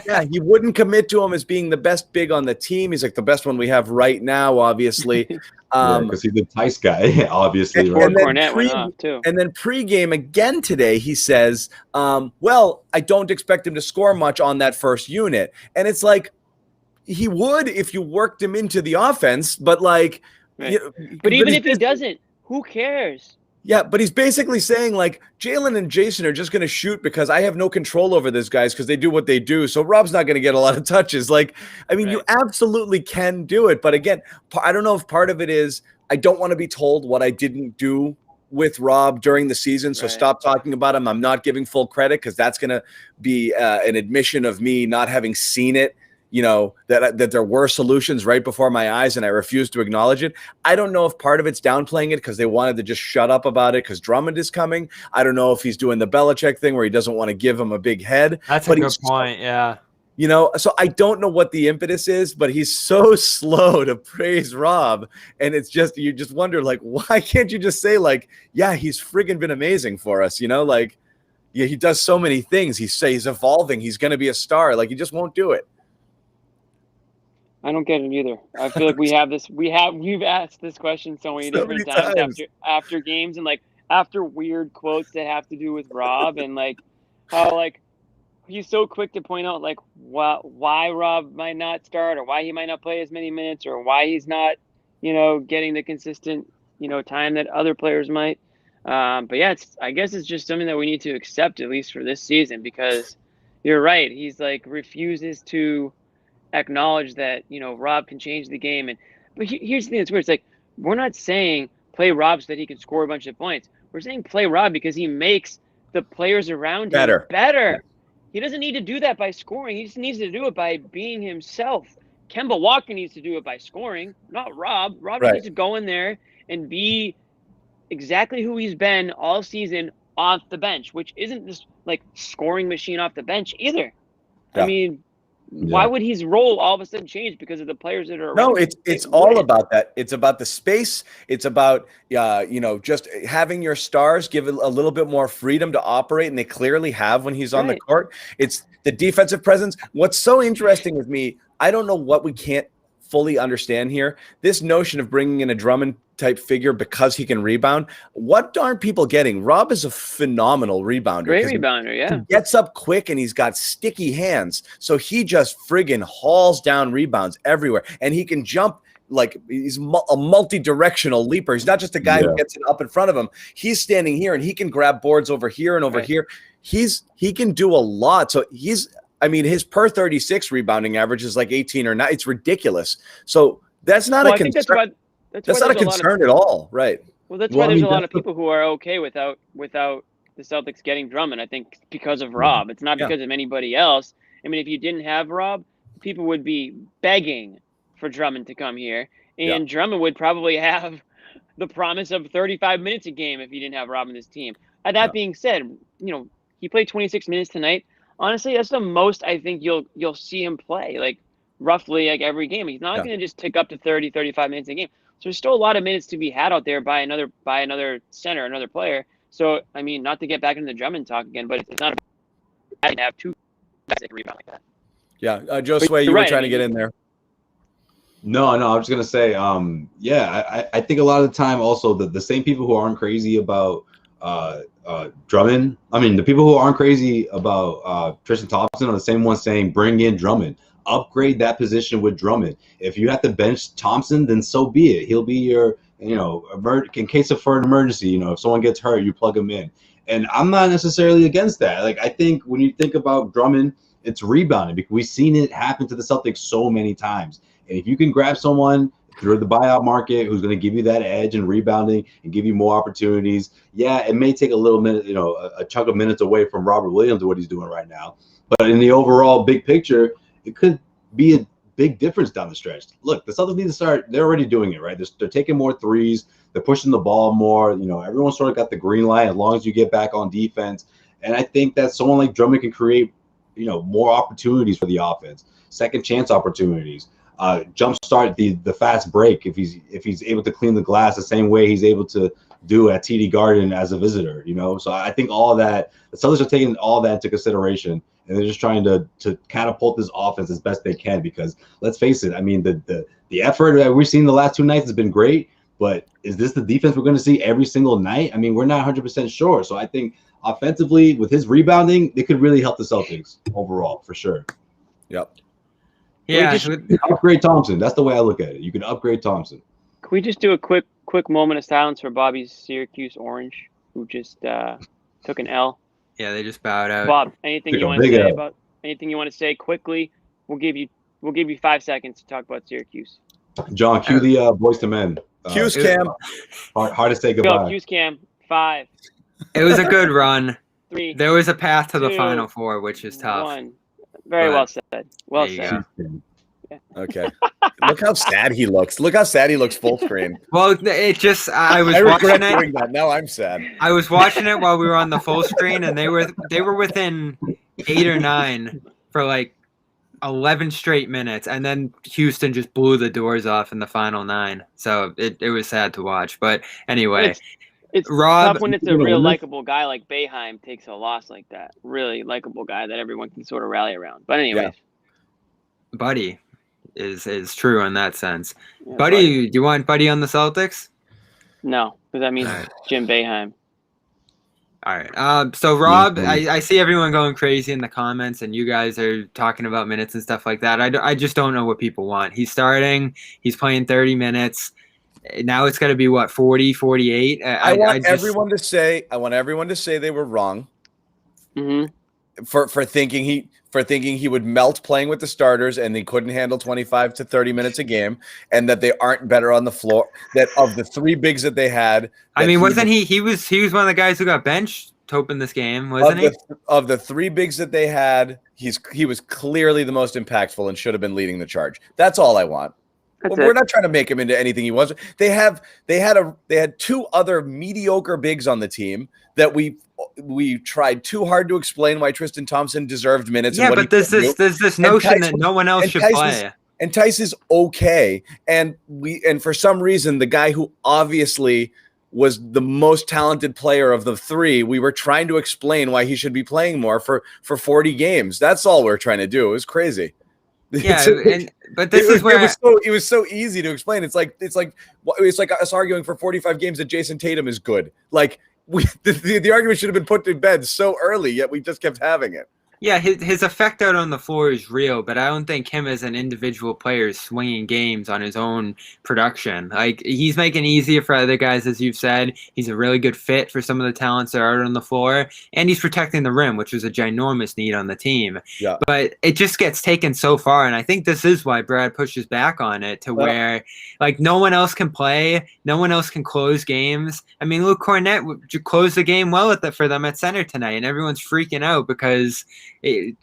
A: Yeah, he wouldn't commit to him as being the best big on the team. He's like the best one we have right now, obviously.
B: Because he's the Tice guy, obviously.
C: And Kornet went off too.
A: And then pregame again today, he says, "Well, I don't expect him to score much on that first unit," and it's like he would if you worked him into the offense, but like.
C: Right. But even if he doesn't, who cares?
A: Yeah, but he's basically saying like Jaylen and Jayson are just going to shoot because I have no control over these guys because they do what they do. So Rob's not going to get a lot of touches. Like, I mean, you absolutely can do it. But again, I don't know if part of it is I don't want to be told what I didn't do with Rob during the season. So stop talking about him. I'm not giving full credit because that's going to be an admission of me not having seen it. That there were solutions right before my eyes and I refuse to acknowledge it. I don't know if part of it's downplaying it because they wanted to just shut up about it because Drummond is coming. I don't know if he's doing the Belichick thing where he doesn't want to give him a big head.
D: That's a good point, yeah.
A: So I don't know what the impetus is, but he's so slow to praise Rob. And it's just, you just wonder, like, why can't you just say, like, yeah, he's friggin' been amazing for us, he does so many things. He's evolving. He's going to be a star. Like, he just won't do it.
C: I don't get it either. I feel like we've asked this question so many different times after games and like after weird quotes that have to do with Rob and like how like he's so quick to point out like why Rob might not start or why he might not play as many minutes or why he's not, getting the consistent, time that other players might. But yeah, I guess it's just something that we need to accept at least for this season because you're right. He's like refuses to acknowledge that Rob can change the game, but here's the thing that's weird. It's like we're not saying play Rob so that he can score a bunch of points. We're saying play Rob because he makes the players around him better. He doesn't need to do that by scoring. He just needs to do it by being himself. Kemba Walker needs to do it by scoring, not Rob. Rob needs to go in there and be exactly who he's been all season off the bench, which isn't this like scoring machine off the bench either. I mean. Why would his role all of a sudden change because of the players that are around?
A: No, it's all about that. It's about the space. It's about just having your stars give it a little bit more freedom to operate, and they clearly have when he's on the court. It's the defensive presence. What's so interesting with me, I don't know what we can't fully understand here. This notion of bringing in a Drummond type figure because he can rebound. What aren't people getting? Rob is a phenomenal rebounder.
C: Great rebounder, yeah.
A: He gets up quick and he's got sticky hands. So he just friggin' hauls down rebounds everywhere. And he can jump like he's a multi-directional leaper. He's not just a guy who gets it up in front of him. He's standing here and he can grab boards over here and over here. He can do a lot. So his per 36 rebounding average is like 18 or 9. It's ridiculous. So That's not a concern. That's not a concern at all, right?
C: Well, that's why there's a lot of people who are okay without the Celtics getting Drummond. I think because of Rob. It's not because of anybody else. I mean, if you didn't have Rob, people would be begging for Drummond to come here, and Drummond would probably have the promise of 35 minutes a game if he didn't have Rob in his team. That being said, he played 26 minutes tonight. Honestly, that's the most I think you'll see him play, like roughly like every game. He's not going to just tick up to 30, 35 minutes a game. So there's still a lot of minutes to be had out there by another center, another player. So, I mean, not to get back into the Drummond talk again, but it's not bad to have two guys that can rebound like that.
A: Yeah, Josue, you were trying to get in there.
B: No, I was just going to say, I think a lot of the time also the same people who aren't crazy about Drummond, I mean, the people who aren't crazy about Tristan Thompson are the same ones saying, bring in Drummond. Upgrade that position with Drummond. If you have to bench Thompson, then so be it. He'll be your, in case of for an emergency, if someone gets hurt, you plug him in. And I'm not necessarily against that. Like, I think when you think about Drummond, it's rebounding because we've seen it happen to the Celtics so many times. And if you can grab someone through the buyout market who's going to give you that edge in rebounding and give you more opportunities, it may take a little minute, a chunk of minutes away from Robert Williams and what he's doing right now. But in the overall big picture, it could be a big difference down the stretch. Look, the Celtics need to start. They're already doing it, right? They're taking more threes. They're pushing the ball more. Everyone sort of got the green light as long as you get back on defense. And I think that someone like Drummond can create, more opportunities for the offense, second chance opportunities, jumpstart the fast break if he's able to clean the glass the same way he's able to do at TD Garden as a visitor. So I think all of that, the Celtics are taking all that into consideration. And they're just trying to catapult this offense as best they can because let's face it, I mean, the effort that we've seen the last two nights has been great, but is this the defense we're going to see every single night? I mean, we're not 100% sure. So I think offensively with his rebounding, it could really help the Celtics overall for sure.
A: Yep.
D: Yeah.
B: Upgrade Thompson. That's the way I look at it. You can upgrade Thompson.
C: Can we just do a quick moment of silence for Bobby's Syracuse Orange, who just took an L?
D: Yeah, they just bowed out.
C: Bob, anything you want to say quickly? We'll give you 5 seconds to talk about Syracuse.
B: John, cue the Boys to Men.
A: Q's Cam.
B: Hard to say goodbye.
C: Go, Q's Cam. 5.
D: It was a good run.
C: 3.
D: There was a path to the
C: 2,
D: Final Four, which is tough.
C: 1. Very well said. Well said.
A: Yeah. Okay. Look how sad he looks. Look how sad he looks full screen.
D: Well, it just I was
A: regret
D: watching
A: doing
D: it.
A: that. Now I'm sad.
D: I was watching it while we were on the full screen, and they were within 8 or 9 for like 11 straight minutes, and then Houston just blew the doors off in the final 9. So it was sad to watch. But anyway,
C: it's
D: Rob,
C: tough when it's a real likable guy like Boeheim takes a loss like that. Really likable guy that everyone can sort of rally around. But anyways,
D: Buddy is true in that sense.
C: Yeah,
D: Buddy, do you want Buddy on the Celtics?
C: No, because that means Jim Boeheim.
D: All right. So Rob, I see everyone going crazy in the comments, and you guys are talking about minutes and stuff like that. I just don't know what people want. He's starting. He's playing 30 minutes. Now it's got to be what, 40, 48.
A: I want everyone to say they were wrong.
C: Mm-hmm.
A: For thinking he would melt playing with the starters and they couldn't handle 25 to 30 minutes a game, and that they aren't better on the floor. That of the 3 bigs that they had,
D: I mean, wasn't he was one of the guys who got benched to open this game, wasn't he?
A: Of the 3 bigs that they had, he was clearly the most impactful and should have been leading the charge. That's all I want. We're not trying to make him into anything he wasn't. They had 2 other mediocre bigs on the team that we tried too hard to explain why Tristan Thompson deserved minutes.
D: Yeah, but there's this notion that no one else should play.
A: And Tice is okay, and for some reason the guy who obviously was the most talented player of the 3, we were trying to explain why he should be playing more for 40 games. That's all we're trying to do. It was crazy.
D: Yeah, but this is where
A: it was so easy to explain. It's like us arguing for 45 games that Jayson Tatum is good. Like the argument should have been put to bed so early, yet we just kept having it.
D: Yeah, his effect out on the floor is real, but I don't think him as an individual player is swinging games on his own production. Like, he's making it easier for other guys, as you've said. He's a really good fit for some of the talents that are out on the floor, and he's protecting the rim, which was a ginormous need on the team.
A: Yeah.
D: But it just gets taken so far, and I think this is why Brad pushes back on it to where, like, no one else can play, no one else can close games. I mean, Luke Kornet closed the game well for them at center tonight, and everyone's freaking out because Brad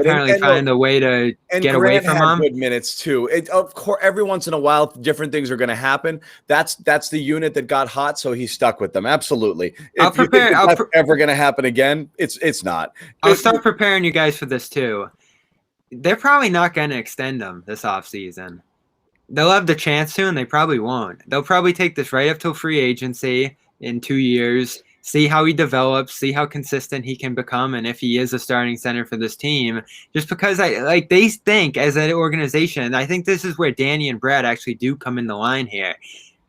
D: apparently found a way to get away from him.
A: Good minutes too. Of course, every once in a while, different things are going to happen. That's the unit that got hot, so he's stuck with them. Absolutely. If you think that's ever going to happen again, it's not.
D: I'll start preparing you guys for this too. They're probably not going to extend him this offseason. They'll have the chance to, and they probably won't. They'll probably take this right up till free agency in 2 years. See how he develops, see how consistent he can become, and if he is a starting center for this team. Just because they think as an organization, I think this is where Danny and Brad actually do come in the line here.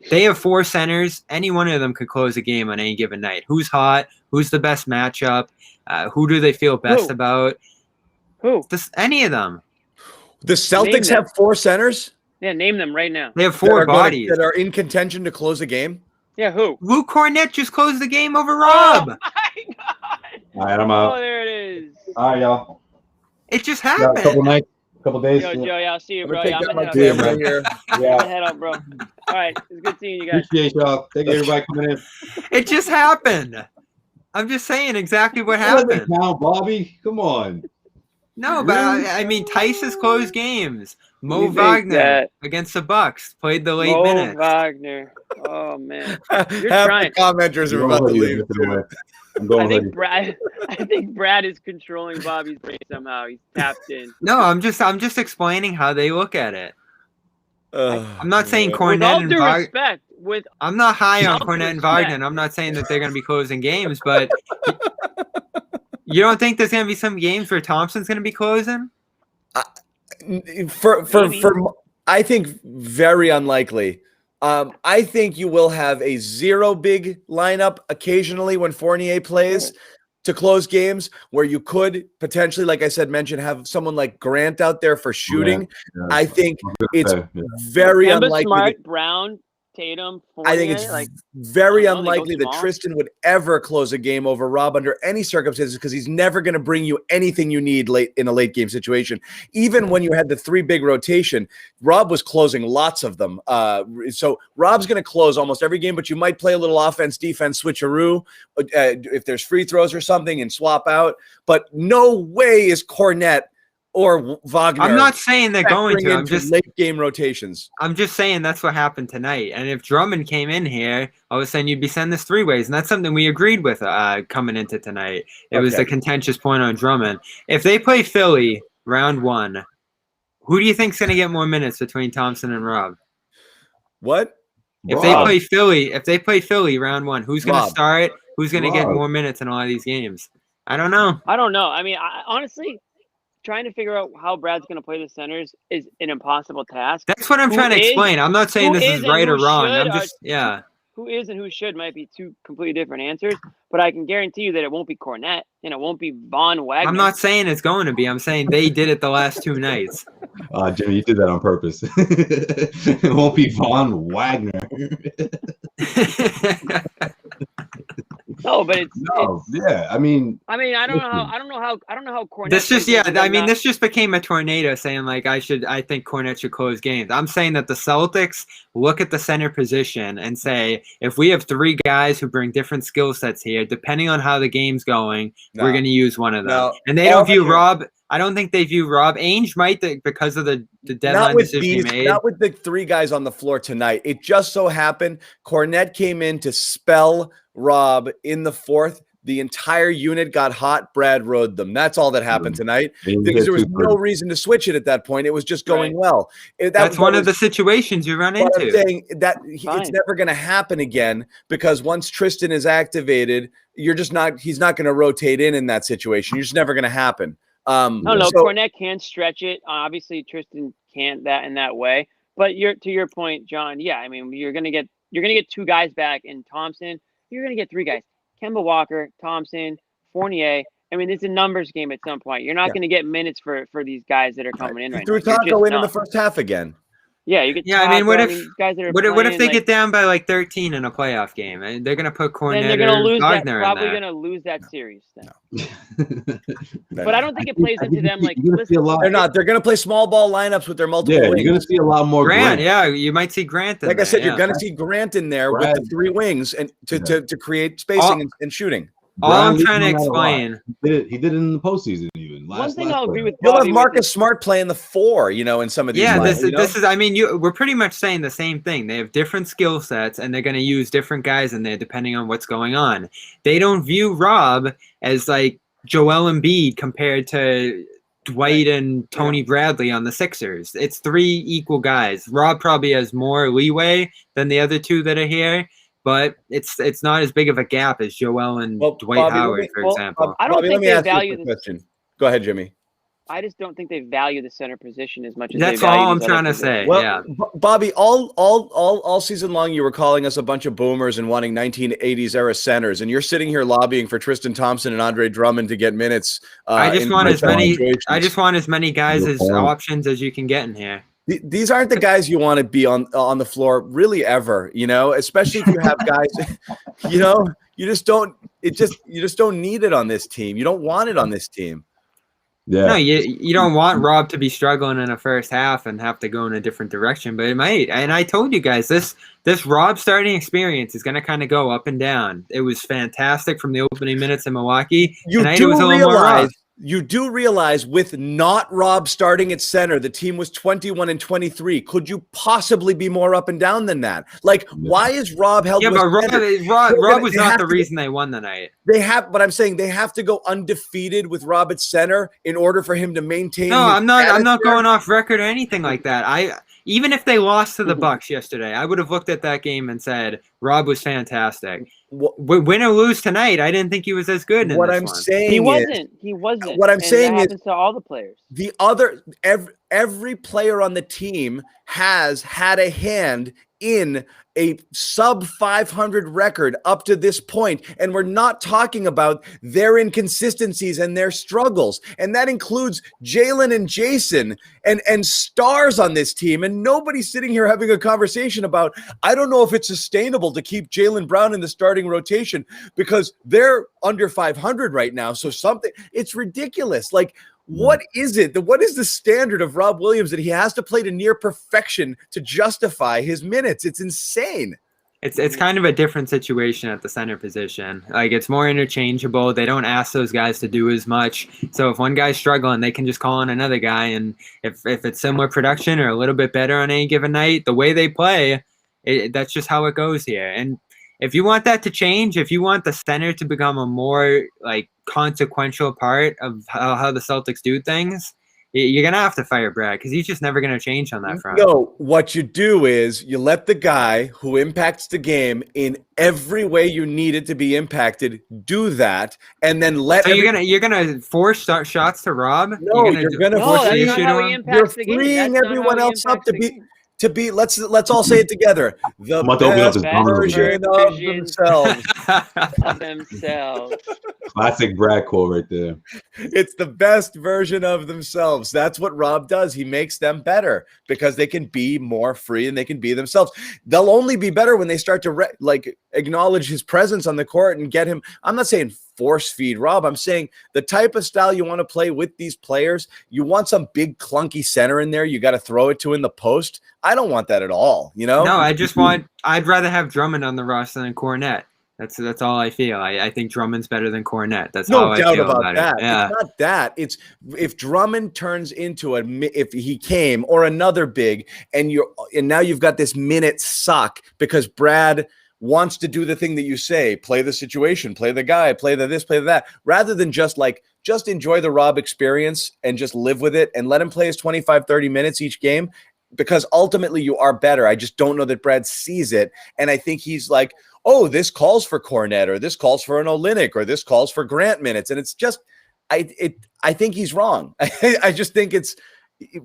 D: They have 4 centers. Any one of them could close a game on any given night. Who's hot? Who's the best matchup? Who do they feel best about?
C: Who?
D: Any of them.
A: The Celtics have 4 centers?
C: Yeah, name them right now.
D: They have 4 bodies
A: that are in contention to close a game.
C: Yeah, who?
D: Luke Kornet just closed the game over Rob.
C: Oh my God!
B: All right, I'm out.
C: Oh, there it is.
B: All right, y'all.
D: It just happened.
B: A couple nights, couple days.
C: Yo, Joe, yeah, I'll see you, bro.
A: I'm
C: I'm
A: gonna
C: head
A: take here.
C: I'm gonna head up, bro. All right, it's good seeing you guys.
B: Appreciate y'all. Thank you, everybody, coming in.
D: It just happened. I'm just saying exactly what happened.
B: Now, Bobby, come on.
D: No, but I mean, Tice has closed games. Mo Wagner against the Bucks played the late minutes.
C: Mo Wagner. Oh man, you're
A: Half
C: trying.
A: the commenters are about to leave.
B: I'm going.
C: I think Brad is controlling Bobby's brain somehow. He's tapped in.
D: No, I'm just explaining how they look at it. I'm not saying
C: With
D: Kornet
C: all
D: and
C: due
D: Wagner.
C: respect,
D: I'm not high on
C: all due
D: Kornet and
C: respect.
D: Wagner, and I'm not saying that they're going to be closing games, but you don't think there's going to be some games where Thompson's going to be closing?
A: I think very unlikely. I think you will have a 0 big lineup occasionally when Fournier plays to close games, where you could potentially, like I said, have someone like Grant out there for shooting. Yeah. I think it's very unlikely.
C: Smart, Brown, Tatum, Fournier,
A: I think it's very unlikely that Tristan would ever close a game over Rob under any circumstances, because he's never going to bring you anything you need late in a late game situation. Even when you had the 3 big rotation, Rob was closing lots of them. So Rob's going to close almost every game, but you might play a little offense, defense, switcheroo if there's free throws or something and swap out. But no way is Kornet or Wagner.
D: I'm not saying they're going to. I'm just
A: late game rotations.
D: I'm just saying that's what happened tonight. And if Drummond came in here, all of a sudden you'd be sending this 3-ways, and that's something we agreed with coming into tonight. It was the contentious point on Drummond. If they play Philly round 1, who do you think's going to get more minutes between Thompson and Rob?
A: What?
D: If they play Philly round 1, who's going to start? Who's going to get more minutes in all of these games? I don't know.
C: I mean, honestly, trying to figure out how Brad's going to play the centers is an impossible task.
D: That's what I'm trying to explain. I'm not saying this is right or wrong. I'm just,
C: Who is and who should might be 2 completely different answers, but I can guarantee you that it won't be Kornet and it won't be Von Wagner.
D: I'm not saying it's going to be. I'm saying they did it the last 2 nights.
B: Jimmy, you did that on purpose. It won't be Von Wagner.
C: No, but
B: I mean,
C: I don't know how Kornet.
D: This just became a tornado saying like I think Kornet should close games. I'm saying that the Celtics look at the center position and say, if we have 3 guys who bring different skill sets here, depending on how the game's going, we're going to use one of them. And they don't view Rob. I don't think they view Rob. Ainge might because of the deadline decision he made.
A: Not with the 3 guys on the floor tonight. It just so happened Kornet came in to spell Rob in the 4th. The entire unit got hot. Brad rode them. That's all that happened tonight, because there was no reason to switch it at that point. It was just going well.
D: That's one of the situations you run into.
A: I'm saying that it's never going to happen again, because once Tristan is activated, he's not going to rotate in that situation. You're just never going to happen.
C: Kornet can stretch it. Obviously, Tristan can't that in that way. But to your point, John. Yeah, I mean, you're gonna get 2 guys back in Thompson. You're gonna get 3 guys: Kemba Walker, Thompson, Fournier, I mean, it's a numbers game at some point. You're not going to get minutes for these guys that are coming in
A: He
C: right
A: threw
C: now.
A: Taco in the first half again.
C: Yeah, you get.
D: Yeah, I mean, what if
C: guys that are
D: what if they
C: like,
D: get down by like 13 in a playoff game? And they're gonna put Kornet
C: then they're going to lose
D: Wagner
C: that. Probably
D: in there.
C: going to lose that series. Then.
B: No.
C: But I don't think it plays into them like.
A: They're not. They're going to play small ball lineups with their multiple.
B: Yeah,
A: wings.
B: you're going to see a lot more
D: Grant. Yeah, you might see Grant.
A: Like I said, you're going to see Grant in there with the 3 wings and to create spacing and shooting.
D: All I'm trying to explain.
B: He did it in the postseason even.
C: One thing I'll agree with.
A: You'll have Marcus Smart playing the 4, in some of these.
D: Yeah,
A: lines,
D: this is. I mean, we're pretty much saying the same thing. They have different skill sets, and they're going to use different guys in there depending on what's going on. They don't view Rob as like Joel Embiid compared to Dwight and Tony Bradley on the Sixers. It's 3 equal guys. Rob probably has more leeway than the other 2 that are here. But it's not as big of a gap as Joel and Dwight
A: Bobby,
D: Howard, for example.
C: I don't think they value
A: this question. Go ahead, Jimmy.
C: I just don't think they value the center position as much as
D: that's
C: they value
D: all I'm trying to say.
A: Well,
D: yeah,
A: Bobby, all season long you were calling us a bunch of boomers and wanting 1980s era centers, and you're sitting here lobbying for Tristan Thompson and Andre Drummond to get minutes.
D: I just want as many guys as options as you can get in here.
A: These aren't the guys you want to be on the floor really ever, especially if you have guys, you just don't need it on this team. You don't want it on this team.
B: Yeah.
D: No, you don't want Rob to be struggling in the first half and have to go in a different direction, but it might. And I told you guys this Rob starting experience is going to kind of go up and down. It was fantastic from the opening minutes in Milwaukee.
A: You do realize with not Rob starting at center, the team was 21-23. Could you possibly be more up and down than that? Like, why is Rob held?
D: Yeah, but Rob was not the reason they won the night.
A: But I'm saying they have to go undefeated with Rob at center in order for him to maintain.
D: No, I'm not going off record or anything like that. Even if they lost to the Bucks yesterday, I would have looked at that game and said Rob was fantastic. Win or lose tonight, I didn't think he was as good.
A: What I'm saying,
C: he wasn't. What
A: I'm saying is
C: to all the players.
A: Every player on the team has had a hand in a sub 500 record up to this point, and we're not talking about their inconsistencies and their struggles, and that includes Jaylen and Jayson and stars on this team, and nobody's sitting here having a conversation about, I don't know if it's sustainable to keep Jaylen Brown in the starting rotation because they're under 500 right now, so it's ridiculous. Like, what is it? What is the standard of Rob Williams that he has to play to near perfection to justify his minutes? It's insane.
D: It's kind of a different situation at the center position. Like, it's more interchangeable. They don't ask those guys to do as much. So if one guy's struggling, they can just call in another guy. And if it's similar production or a little bit better on any given night, the way they play, that's just how it goes here. And if you want that to change, if you want the center to become a more like consequential part of how the Celtics do things, you're going to have to fire Brad because he's just never going to change on that front.
A: No, what you do is you let the guy who impacts the game in every way you need it to be impacted do that, and then let.
D: So you're gonna force shots to Rob?
A: No, you're gonna force
C: the issue to him.
A: You're freeing everyone else up to be. Let's all say it together. The best version of themselves.
B: Classic Brad quote right there.
A: It's the best version of themselves. That's what Rob does. He makes them better because they can be more free and they can be themselves. They'll only be better when they start to acknowledge his presence on the court and get him. I'm not saying force feed Rob. I'm saying the type of style you want to play with these players. You want some big clunky center in there you got to throw it to in the post. I don't want that at all. No,
D: I'd rather have Drummond on the roster than Kornet. That's all I feel. I think Drummond's better than Kornet. That's
A: no
D: how I
A: doubt
D: feel
A: about that.
D: It. Yeah.
A: It's not that. It's if Drummond turns into if he came or another big, and now you've got this minute suck because Brad wants to do the thing that you say, play the situation, play the guy, play the this, play the that, rather than just enjoy the Rob experience and just live with it and let him play his 25, 30 minutes each game. Because ultimately you are better. I just don't know that Brad sees it. And I think he's like, oh, this calls for Kornet, or this calls for an Olynyk, or this calls for Grant minutes. And it's just, I think he's wrong. I just think it's,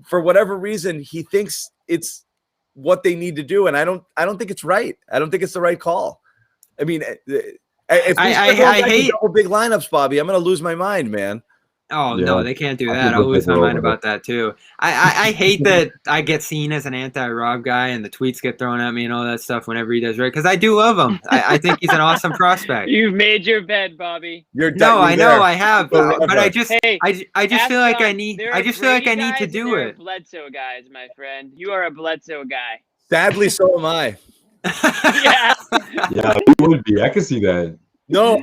A: for whatever reason, he thinks it's what they need to do. And I don't think it's right. I don't think it's the right call. I mean, If
D: I hate
A: double big lineups, Bobby, I'm going to lose my mind, man.
D: Oh no, they can't do that. I'll lose my mind about that too. I hate that I get seen as an anti-Rob guy and the tweets get thrown at me and all that stuff whenever he does right, because I do love him. I think he's an awesome prospect.
C: You've made your bed, Bobby.
D: I know I have, but I just feel like I need to do it.
C: Bledsoe guys, my friend. You are a Bledsoe guy.
A: Sadly, so am I.
C: Yeah.
B: Yeah, you would be. I can see that.
A: No,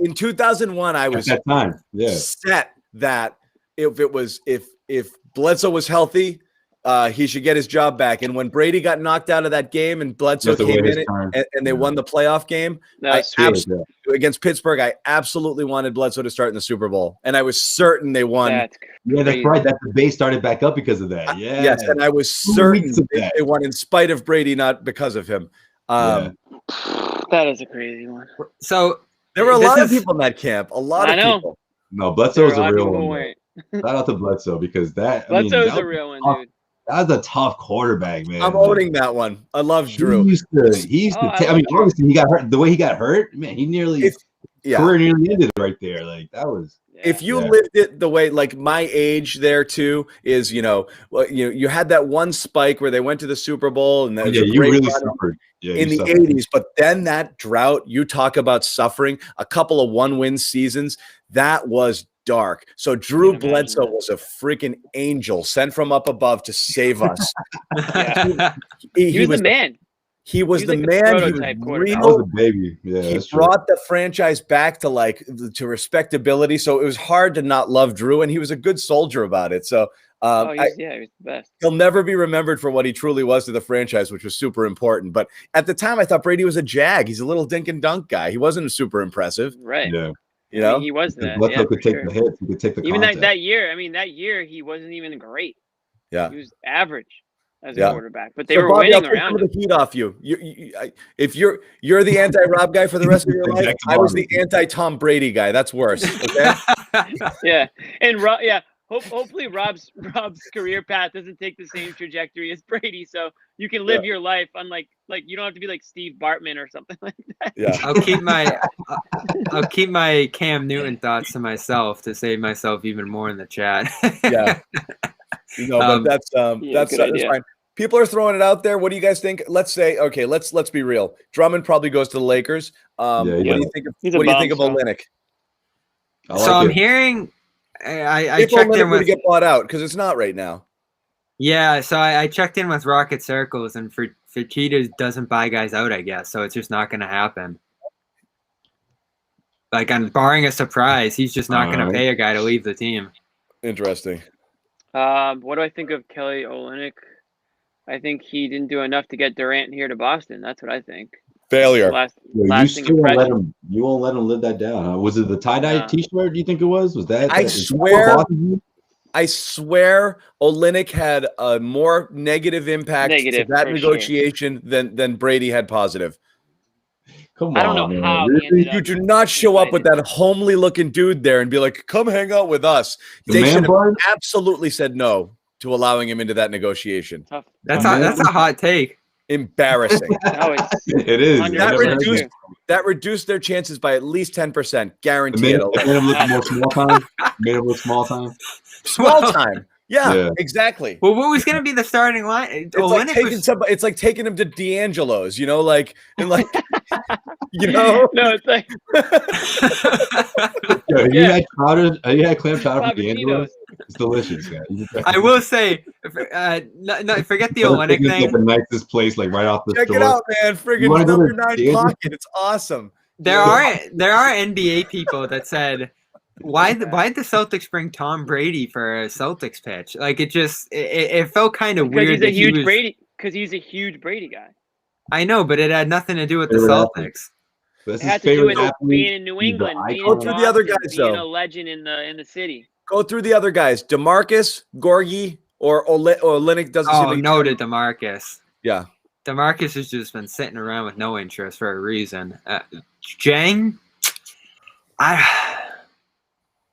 A: in 2001, I was
B: at that time,
A: set that if Bledsoe was healthy, he should get his job back. And when Brady got knocked out of that game and Bledsoe came in and they won the playoff game against Pittsburgh, I absolutely wanted Bledsoe to start in the Super Bowl, and I was certain they won.
B: That's right. That debate started back up because of that. Yeah,
A: yes, and I was certain they won in spite of Brady, not because of him.
C: That is a crazy one.
D: So.
A: There were a lot of people in that camp. A lot of people.
B: No, Bledsoe is a real one. Shout out to Bledsoe because
C: Bledsoe's a real one, dude.
B: That was a tough quarterback, man.
A: I'm owning that one. I love Drew.
B: He used to obviously he got hurt. The way he got hurt, man, he career nearly ended right there. Like that was.
A: If you lived it the way, like my age there too, is you had that one spike where they went to the Super Bowl and that was a great
B: really suffered. Yeah,
A: in the 80s, but then that drought, you talk about suffering, a couple of 1-win seasons, that was dark. So Drew Bledsoe was a freaking angel sent from up above to save us.
C: He was the man.
A: He was the man. He
B: was a baby. Yeah,
A: he brought the franchise back to respectability. So it was hard to not love Drew, and he was a good soldier about it. So
C: he was the best.
A: He'll never be remembered for what he truly was to the franchise, which was super important. But at the time, I thought Brady was a jag. He's a little dink and dunk guy. He wasn't super impressive.
C: Right.
B: Yeah.
A: You know,
C: he was that.
B: Bledsoe could take the hits. He could take the
C: even that year. I mean, that year he wasn't even great.
A: Yeah.
C: He was average as a quarterback, but they were Bobby, winning around him.
A: The heat off you. If you're the anti-Rob guy for the rest of your life, I was the anti-Tom Brady guy. That's worse. Okay.
C: Yeah, and hopefully Rob's career path doesn't take the same trajectory as Brady, so you can live your life unlike you don't have to be like Steve Bartman or something like that.
A: Yeah,
D: I'll keep my Cam Newton thoughts to myself to save myself even more in the chat.
A: Yeah. But that's fine. People are throwing it out there. What do you guys think? Let's say, okay, let's be real. Drummond probably goes to the Lakers. What do you think of Olynyk?
D: I'm hearing. I checked in with
A: to get bought out because it's not right now.
D: Yeah, so I checked in with Rocket Circles, and Fertitta doesn't buy guys out, I guess. So it's just not going to happen. Like, I'm barring a surprise, he's just not going to pay a guy to leave the team.
A: Interesting.
C: What do I think of Kelly Olynyk? I think he didn't do enough to get Durant here to Boston. That's what I think.
A: Failure.
C: Lasting impression.
B: You won't let him live that down. Huh? Was it the tie-dye T-shirt? Do you think it was? Was that?
A: I swear, Olynyk had a more negative impact to that negotiation than Brady had positive.
B: Come on,
C: I don't know how
A: you do not show up with that homely looking dude there and be like, "Come hang out with us." They should have absolutely said no to allowing him into that negotiation.
D: That's a hot take.
A: Embarrassing.
B: It is.
A: That reduced their chances by at least 10%. Guaranteed.
B: Made him look more small time. Made him look small time.
A: Small time. Yeah, exactly.
D: Well, what was going to be the starting line?
A: It's like taking him to D'Angelo's, No, it's like.
B: You had clam chowder from D'Angelo's? It's delicious, guys.
D: I will say, forget the Olynyk thing.
B: The nicest place, like right off the store.
A: Check it out, man! Friggin' number 9 pocket. It's awesome.
D: There are NBA people that said, why did the Celtics bring Tom Brady for a Celtics pitch? Like it felt kind of weird.
C: Because he's a huge Brady guy.
D: I know, but it had nothing to do with the Celtics.
C: It had to do with being in New England, being
A: Go through the other guys,
C: being a legend in the city.
A: Go through the other guys. Demarcus, Gorgui, or Olynyk doesn't seem like
D: no to Demarcus.
A: Yeah.
D: Demarcus has just been sitting around with no interest for a reason. Dieng,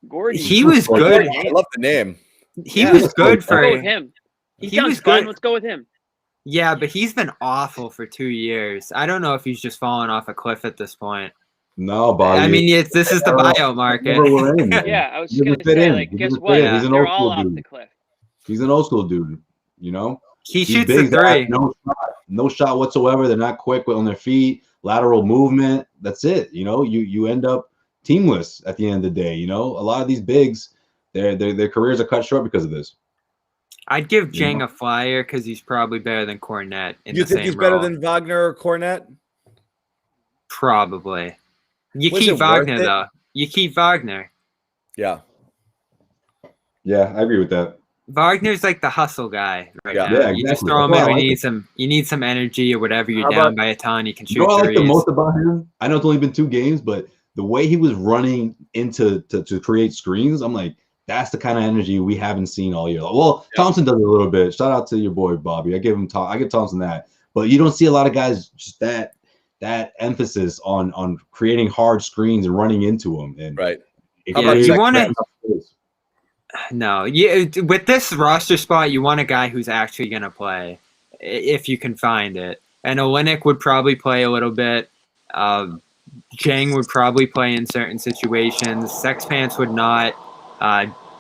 C: Gorgui.
D: He was good.
A: I love the name.
D: He was good for
C: him. He was good. Let's go with him.
D: Yeah, but he's been awful for 2 years. I don't know if he's just fallen off a cliff at this point.
B: No, Bobby.
D: I mean, this is the buyout market.
B: We're in,
C: Yeah, I was just gonna say, like, guess what?
B: He's an
C: They're
B: old
C: all
B: school
C: off
B: dude.
C: the cliff.
B: He's an old school dude. You know,
D: He
B: these
D: shoots the
B: bigs that have
D: three.
B: no shot whatsoever. They're not quick on their feet, lateral movement. That's it. You know, you end up teamless at the end of the day. You know, a lot of these bigs, their careers are cut short because of this.
D: I'd give Dieng a flyer because he's probably better than Kornet.
A: You think he's better than Wagner or Kornet?
D: Probably. You keep Wagner though. You keep Wagner.
A: Yeah.
B: Yeah, I agree with that.
D: Wagner's like the hustle guy right now.
B: Yeah, exactly.
D: You just throw him in when you need some energy or whatever. You're down by a ton. You can shoot.
B: You know what I like the most about him? I know it's only been 2 games, but the way he was running into to create screens, I'm like, that's the kind of energy we haven't seen all year. Well, Thompson does it a little bit. Shout out to your boy Bobby. I give Thompson that, but you don't see a lot of guys just that emphasis on creating hard screens and running into them. And
A: right.
D: You want to. No, with this roster spot, you want a guy who's actually going to play, if you can find it. And Olynyk would probably play a little bit. Dieng would probably play in certain situations. Sexpants would not.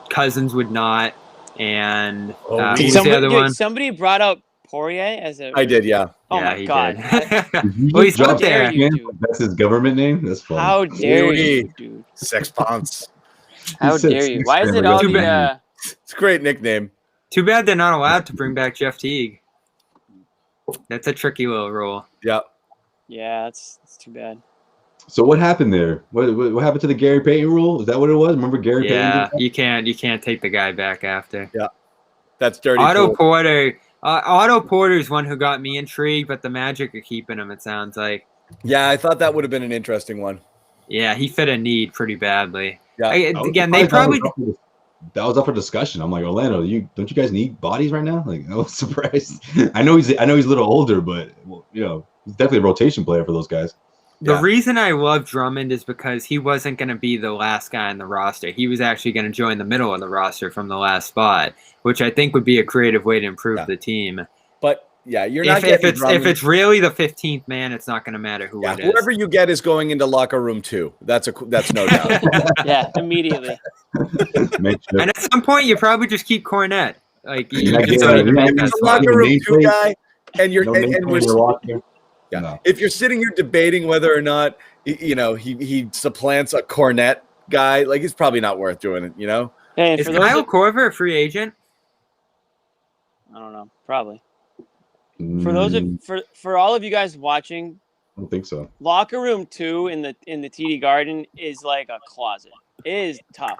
D: Cousins would not. And who's the other one?
C: Somebody brought up Poirier as a.
A: I did, yeah.
C: Oh my God!
B: Well, he's up there. That's his government name. That's funny.
C: How dare you, dude?
A: Sexpants.
C: How dare you? Why is it all the?
A: It's a great nickname.
D: Too bad they're not allowed to bring back Jeff Teague. That's a tricky little rule.
A: Yeah.
C: Yeah, that's too bad.
B: So what happened there? What happened to the Gary Payton rule? Is that what it was? Remember Gary Payton?
D: Yeah, you can't take the guy back after.
A: Yeah, that's dirty.
D: Otto Porter. Otto Porter's one who got me intrigued, but the Magic are keeping him. It sounds like.
A: Yeah, I thought that would have been an interesting one.
D: Yeah, he fit a need pretty badly.
A: Yeah.
D: Again, they probably.
B: That was up for discussion. I'm like, Orlando, don't you guys need bodies right now? Like, I was surprised. I know he's a little older, but you know, he's definitely a rotation player for those guys.
D: The reason I love Drummond is because he wasn't going to be the last guy on the roster. He was actually going to join the middle of the roster from the last spot, which I think would be a creative way to improve the team.
A: But yeah, you're not
D: if it's really the 15th man, it's not going to matter who it is.
A: Whoever you get is going into locker room 2. That's no doubt.
C: Yeah, immediately.
D: And at some point, you probably just keep Kornet. Like
A: it's a locker room 2 guy, and you're if you're sitting here debating whether or not he supplants a Kornet guy, like it's probably not worth doing it. You know,
C: hey,
D: is Kyle Korver a free agent?
C: I don't know, probably. For all of you guys watching,
B: I don't think so.
C: Locker room 2 in the TD Garden is like a closet. It is tough.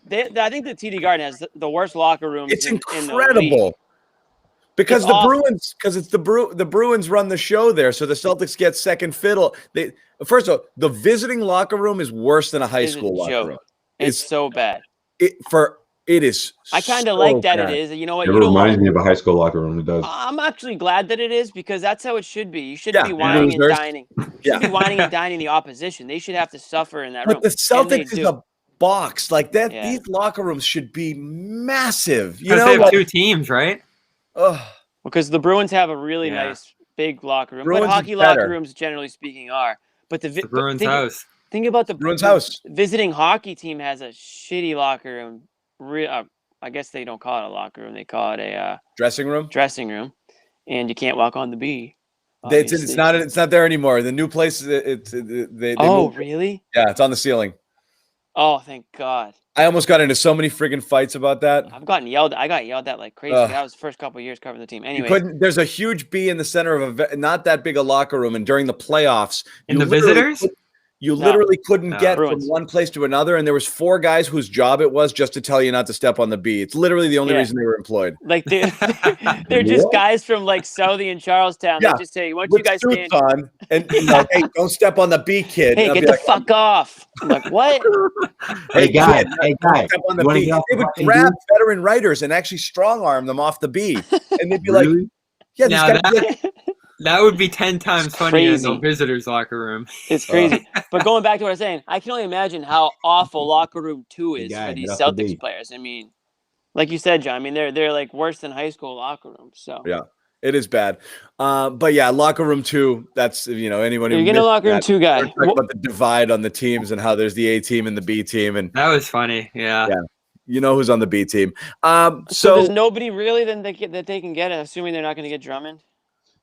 C: I think the TD Garden has the worst locker room.
A: It's incredible. Because the Bruins run the show there, so the Celtics get second fiddle. First of all, the visiting locker room is worse than a high school locker room.
C: It's so bad.
A: It is.
C: I kind of like that. It is. You know what?
B: It reminds me of a high school locker room. It does.
C: I'm actually glad that it is because that's how it should be. You shouldn't be whining and dining. You should be whining and dining the opposition. They should have to suffer in that room.
A: But the Celtics is a box like that. Yeah. These locker rooms should be massive. You know,
D: they have 2 teams, right?
C: Because the Bruins have a really nice big locker room. But hockey locker rooms, generally speaking, are. But the
D: Bruins house.
C: Think about the
A: Bruins house.
C: Visiting hockey team has a shitty locker room. I guess they don't call it a locker room. They call it a
A: dressing room.
C: Dressing room, and you can't walk on the B.
A: It's not there anymore. The new place. They moved.
C: Really?
A: Yeah, it's on the ceiling.
C: Oh, thank God.
A: I almost got into so many friggin' fights about that.
C: I got yelled at like crazy. That was the first couple of years covering the team. Anyway,
A: there's a huge B in the center of not that big a locker room, and during the playoffs,
D: in the visitors.
A: You literally couldn't get
C: Bruins.
A: from one place to another, and there was 4 guys whose job it was just to tell you not to step on the B. It's literally the only reason they were employed.
C: Like they're just guys from like Southie and Charlestown. They just say, "Why don't you guys stand
A: on and hey, don't step on the B, kid."
C: Hey, get the fuck off! I'm like, what?
B: Hey guy,
A: step on the B. They would grab veteran writers and actually strong arm them off the B, and they'd be like, "Yeah,
D: that would be 10 times funnier in the visitors' locker room.
C: It's crazy. But going back to what I was saying, I can only imagine how awful locker room 2 is for these Celtics players. I mean, like you said, John, I mean, they're like worse than high school locker rooms. So
A: yeah. It is bad. But yeah, locker room too. That's anyone who
C: You're getting a locker room two guy.
A: About the divide on the teams and how there's the A team and the B team, and
D: that was funny. Yeah.
A: You know who's on the B team.
C: So there's nobody really that they can get, assuming they're not going to get Drummond.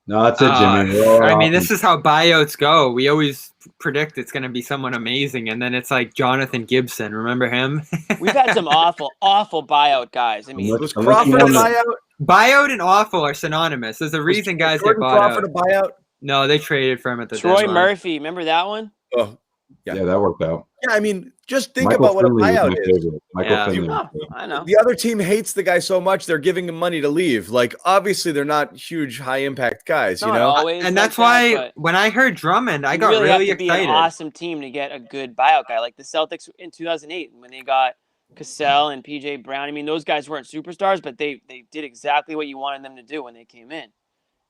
B: No, that's it, Jimmy.
D: I mean, this is how buyouts go. We always predict it's going to be someone amazing, and then it's like Jonathan Gibson. Remember him?
C: We've had some awful buyout guys. I mean,
A: was Crawford a buyout?
D: Buyout and awful are synonymous. There's a reason guys get bought
A: Crawford a buyout?
D: No, they traded for him at the
C: Troy
D: deadline.
C: Murphy. Remember that one?
A: Oh,
B: yeah, that worked out.
A: Yeah, I mean, just think about what a buyout is.
C: I know.
A: The other team hates the guy so much they're giving him money to leave. Like, obviously, they're not huge, high-impact guys, you know?
D: And that's why when I heard Drummond, I got really excited.
C: Be an awesome team to get a good buyout guy, like the Celtics in 2008 when they got Cassell and PJ Brown. I mean, those guys weren't superstars, but they did exactly what you wanted them to do when they came in.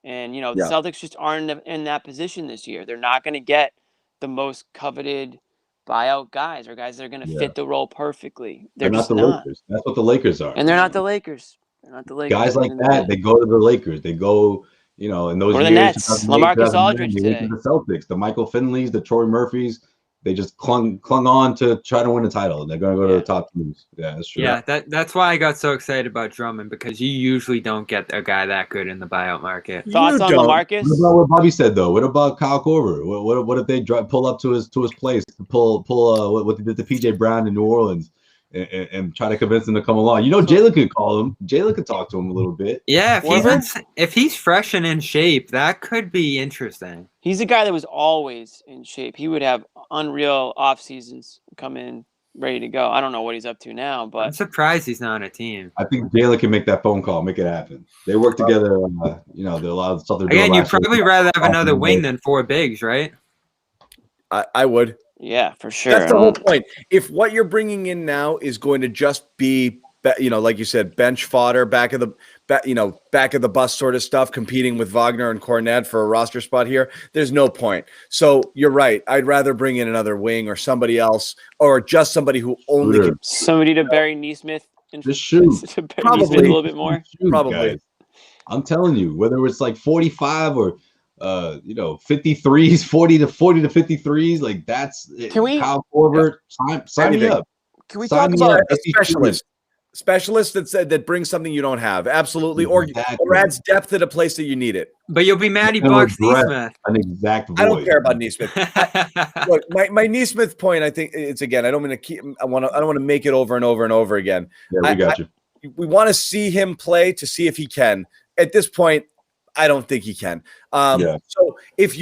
C: And, the Celtics just aren't in that position this year. They're not going to get the most coveted buyout guys or guys that are going to fit the role perfectly. They're
B: not
C: just
B: the Lakers. That's what the Lakers are.
C: And they're not the Lakers. They're not the Lakers.
B: Guys like that, they go to the Lakers. They go, in those
C: or
B: years.
C: The Nets. LaMarcus Aldridge today.
B: The Celtics, the Michael Finleys, the Troy Murphys. They just clung on to try to win a title. They're going to go to the top teams. Yeah, that's true.
D: Yeah, that's why I got so excited about Drummond, because you usually don't get a guy that good in the buyout market.
C: Thoughts on LaMarcus?
B: What about what Bobby said though? What about Kyle Korver? What if they pull up to his place to pull what they did to PJ Brown in New Orleans and try to convince him to come along? Jaylen could call him. Jaylen could talk to him a little bit.
D: Yeah, if he's fresh and in shape, that could be interesting.
C: He's a guy that was always in shape. He would have unreal off seasons, come in ready to go. I don't know what he's up to now, but
D: I'm surprised he's not on a team.
B: I think Jaylen can make that phone call, make it happen. They work together. They're a lot of stuff they're doing.
D: Again, you'd probably rather have another wing than 4 bigs, right?
A: I would.
C: Yeah, for sure.
A: That's the whole point. If what you're bringing in now is going to just be, like you said, bench fodder, back of the bus sort of stuff, competing with Wagner and Kornet for a roster spot here, there's no point. So you're right. I'd rather bring in another wing or somebody else, or just somebody who only can.
C: Somebody to bury Neesmith and
B: just shoot.
C: Probably a little bit more.
A: Probably.
B: Guys. I'm telling you, whether it's like 45 or 53s, 40 to 53s, like that's
C: can we
B: Kyle Korver, sign me up.
C: Can we talk about
A: a specialist that brings something you don't have? Absolutely. Exactly. Or adds depth at a place that you need it.
D: But you'll be mad he boxed Neesmith.
B: An exact void.
A: I don't care about Neesmith. Look, my Neesmith point, I think it's, again, I don't want to make it over and over and over again.
B: Yeah, we got you.
A: We want to see him play to see if he can. At this point, I don't think he can. So if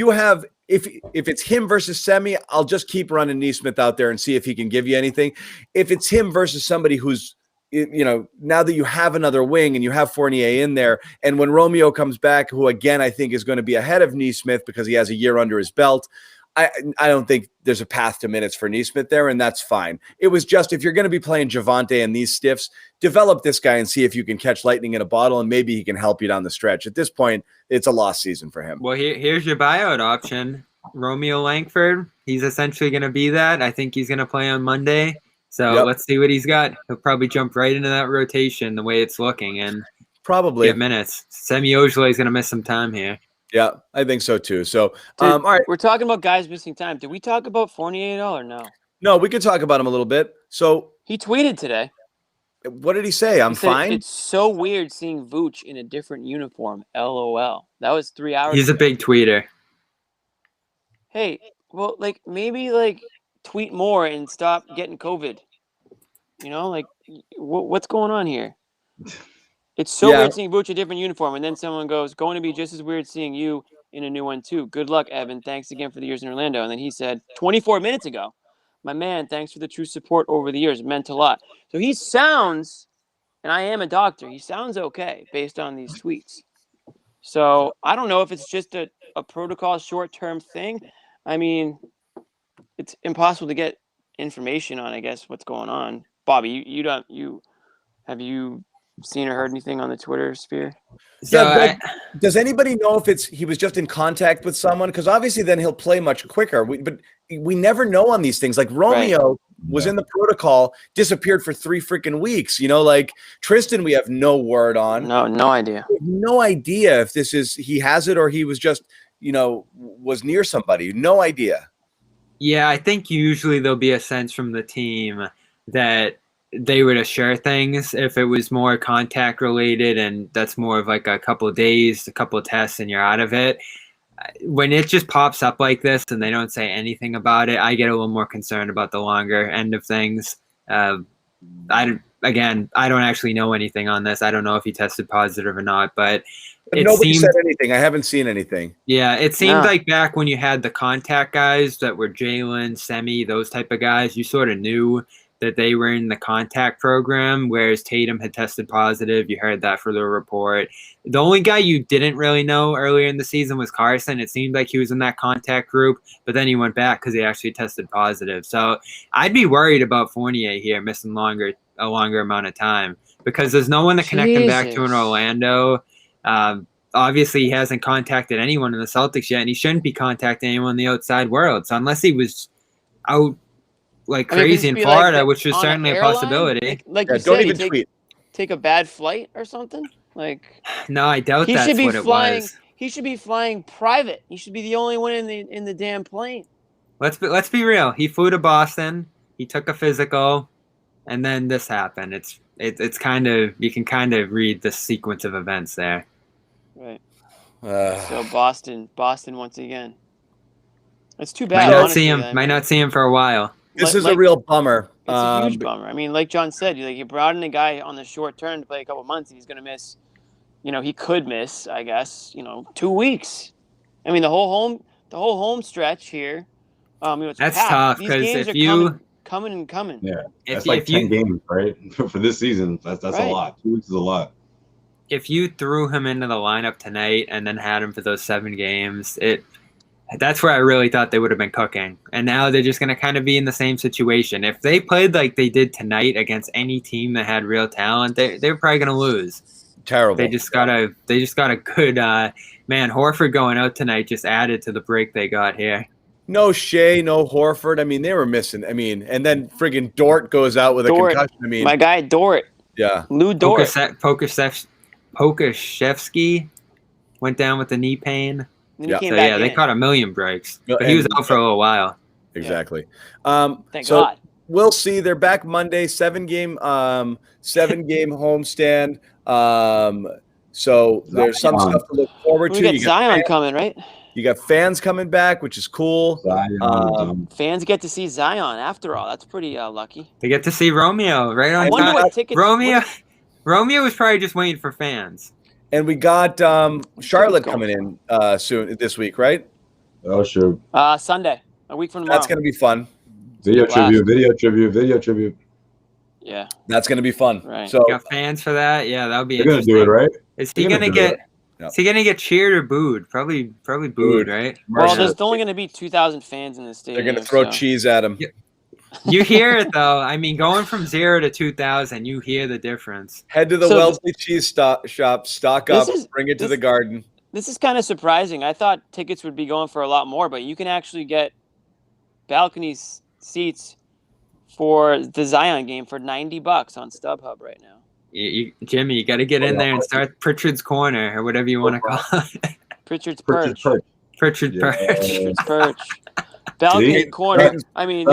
A: it's him versus Semi, I'll just keep running Neesmith out there and see if he can give you anything. If it's him versus somebody who's, now that you have another wing and you have Fournier in there, and when Romeo comes back, who again I think is going to be ahead of Neesmith because he has a year under his belt, I don't think there's a path to minutes for Neesmith there, and that's fine. It was just, if you're going to be playing Javonte and these stiffs, develop this guy and see if you can catch lightning in a bottle, and maybe he can help you down the stretch. At this point, it's a lost season for him.
D: Well, here's your buyout option. Romeo Langford, he's essentially going to be that. I think he's going to play on Monday. So let's see what he's got. He'll probably jump right into that rotation the way it's looking and
A: probably
D: get minutes. Semi Ojeleye is going to miss some time here.
A: Yeah, I think so too. So, all right.
C: We're talking about guys missing time. Did we talk about Fournier at all or no?
A: No, we could talk about him a little bit. So
C: he tweeted today.
A: What did he say? I'm fine.
C: It's so weird seeing Vooch in a different uniform. LOL. That was 3 hours
D: He's
C: ago.
D: A big tweeter.
C: Hey, well, maybe tweet more and stop getting COVID. What's going on here? It's so weird seeing Vooch a different uniform, and then someone goes, going to be just as weird seeing you in a new one too. Good luck, Evan. Thanks again for the years in Orlando. And then he said 24 minutes ago, my man, thanks for the true support over the years. It meant a lot. So he sounds, and I am a doctor, he sounds okay based on these tweets. So I don't know if it's just a protocol short-term thing. I mean, it's impossible to get information on, I guess, what's going on. Bobby, have you seen or heard anything on the Twitter sphere?
A: So does anybody know if he was just in contact with someone? Because obviously then he'll play much quicker. But we never know on these things. Like Romeo was in the protocol, disappeared for 3 freaking weeks. Like Tristan, we have no word on.
C: No idea.
A: We have no idea if this is he has it or he was just was near somebody. No idea.
D: Yeah, I think usually there'll be a sense from the team that they would assure things if it was more contact related, and that's more of like a couple of days, a couple of tests, and you're out of it. When it just pops up like this and they don't say anything about it, I get a little more concerned about the longer end of things. I don't actually know anything on this. I don't know if he tested positive or not, but
A: nobody said anything. I haven't seen anything.
D: Yeah, it seemed like back when you had the contact guys that were Jaylen, Semi, those type of guys, you sort of knew that they were in the contact program, whereas Tatum had tested positive. You heard that for the report. The only guy you didn't really know earlier in the season was Carson. It seemed like he was in that contact group, but then he went back because he actually tested positive. So I'd be worried about Fournier here missing a longer amount of time because there's no one to connect him back to in Orlando. Obviously, he hasn't contacted anyone in the Celtics yet, and he shouldn't be contacting anyone in the outside world. So unless he was out like crazy in Florida, which was certainly a possibility.
C: Like you said, don't even take a bad flight or something. Like
D: no, I doubt that's what it was.
C: He should be flying private. He should be the only one in the damn plane.
D: Let's be real. He flew to Boston. He took a physical, and then this happened. It's kind of you can kind of read the sequence of events there.
C: Right. So Boston once again. It's too bad.
D: Might not see him for a while.
A: This is a real bummer.
C: It's a huge bummer. I mean, like John said, you brought in a guy on the short term to play a couple months. He's going to miss, he could miss, I guess, 2 weeks. I mean, the whole home stretch here. It's
D: that's
C: packed.
D: tough
C: These
D: because
C: games
D: if
C: are
D: you
C: coming.
B: Yeah, that's like 10 games, right? For this season, that's a lot. 2 weeks is a lot.
D: If you threw him into the lineup tonight and then had him for those 7 games, that's where I really thought they would have been cooking. And now they're just going to kind of be in the same situation. If they played like they did tonight against any team that had real talent, they're probably going to lose.
A: Terrible.
D: They just got a good man. Horford going out tonight just added to the break they got here.
A: No Shai, no Horford. I mean, they were missing. I mean, and then friggin' Dort goes out with a concussion. I mean,
C: my guy Dort.
A: Yeah.
C: Lou Dort.
D: Pokashevsky went down with the knee pain.
C: They
D: caught a million breaks, but he was out for a little while.
A: Exactly.
C: Thank God.
A: We'll see. They're back Monday. 7-game homestand. So there's some stuff to look forward to.
C: We got Zion coming, right?
A: You got fans coming back, which is cool.
C: Fans get to see Zion after all. That's pretty lucky.
D: They get to see Romeo right on time. Romeo was probably just waiting for fans.
A: And we got Charlotte coming in soon this week, right?
B: Oh, sure.
C: Sunday, a week from tomorrow.
A: That's going to be fun.
B: Video tribute.
C: Yeah.
A: That's going to be fun.
C: Right.
A: So
D: you got fans for that? Yeah, that'll be
B: interesting. They're going to do it, right?
D: Is he going to get Is he going to get cheered or booed? Probably booed, right?
C: Well, there's only going to be 2,000 fans in the stadium.
A: They're going to throw cheese at him.
D: Yeah. You hear it, though. I mean, going from 0 to 2,000, you hear the difference.
A: Head to the Wellesley Cheese shop, stock up, bring it to the Garden.
C: This is kind of surprising. I thought tickets would be going for a lot more, but you can actually get balcony seats for the Zion game for $90 on StubHub right now.
D: Jimmy, you got to get in there and start Pritchard's Corner or whatever you want to call it.
C: Pritchard's Perch.
D: Pritchard's
C: Perch. Balcony corner. I mean,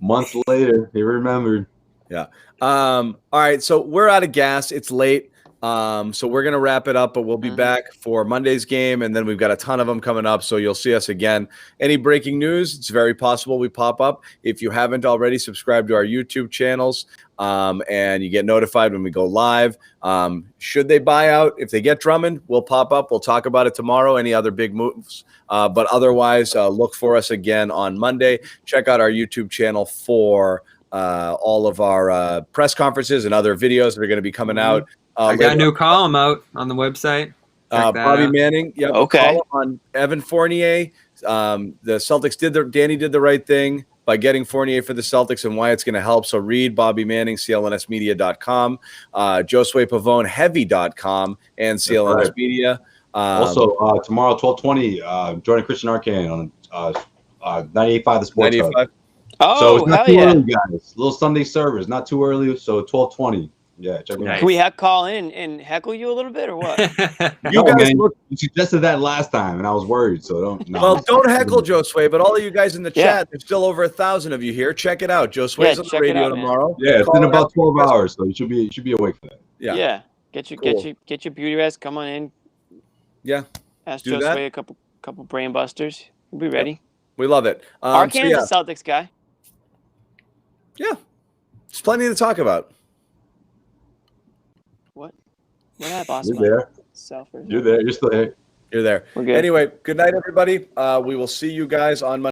B: months later, he remembered.
A: Yeah. All right. So we're out of gas. It's late. So we're going to wrap it up, but we'll be back for Monday's game. And then we've got a ton of them coming up. So you'll see us again. Any breaking news? It's very possible we pop up. If you haven't already, subscribe to our YouTube channels. And you get notified when we go live. Should they buy out? If they get Drummond, we'll pop up. We'll talk about it tomorrow. Any other big moves? But otherwise, look for us again on Monday. Check out our YouTube channel for all of our press conferences and other videos that are going to be coming out.
D: I got a new column out on the website.
A: Bobby Manning. Yep.
C: Okay.
A: On Evan Fournier. The Celtics Danny did the right thing by getting Fournier for the Celtics and why it's going to help. So read Bobby Manning, clnsmedia.com, Josue Pavon, heavy.com, and CLNS Media.
B: Also, tomorrow, 12:20, joining Christian Arcane on 98.5 The Sports Hub.
A: 95.
E: Oh,
B: So it's not
E: hell
B: too
E: yeah.
B: early, guys. Little Sunday servers, not too early. So 12:20. Yeah, check it out.
E: Can we call in and heckle you a little bit or what?
A: You guys look.
B: You suggested that last time, and I was worried. So don't. No.
A: Well, don't heckle Josue, but all of you guys in the chat, there's still over 1,000 of you here. Check it out. Josue's on the radio tomorrow.
B: Yeah, it's in about 12 hours, so you should be awake for that.
E: Yeah. Get your beauty rest. Come on in.
A: Yeah.
E: Ask Josue a couple brain busters. We'll be ready.
A: We love it.
E: Arcane's a Celtics guy.
A: Yeah. There's plenty to talk about.
E: What happened, boss?
B: You're there. You're there. You're still there.
A: You're there.
E: We're good.
A: Anyway, good night, everybody. We will see you guys on Monday.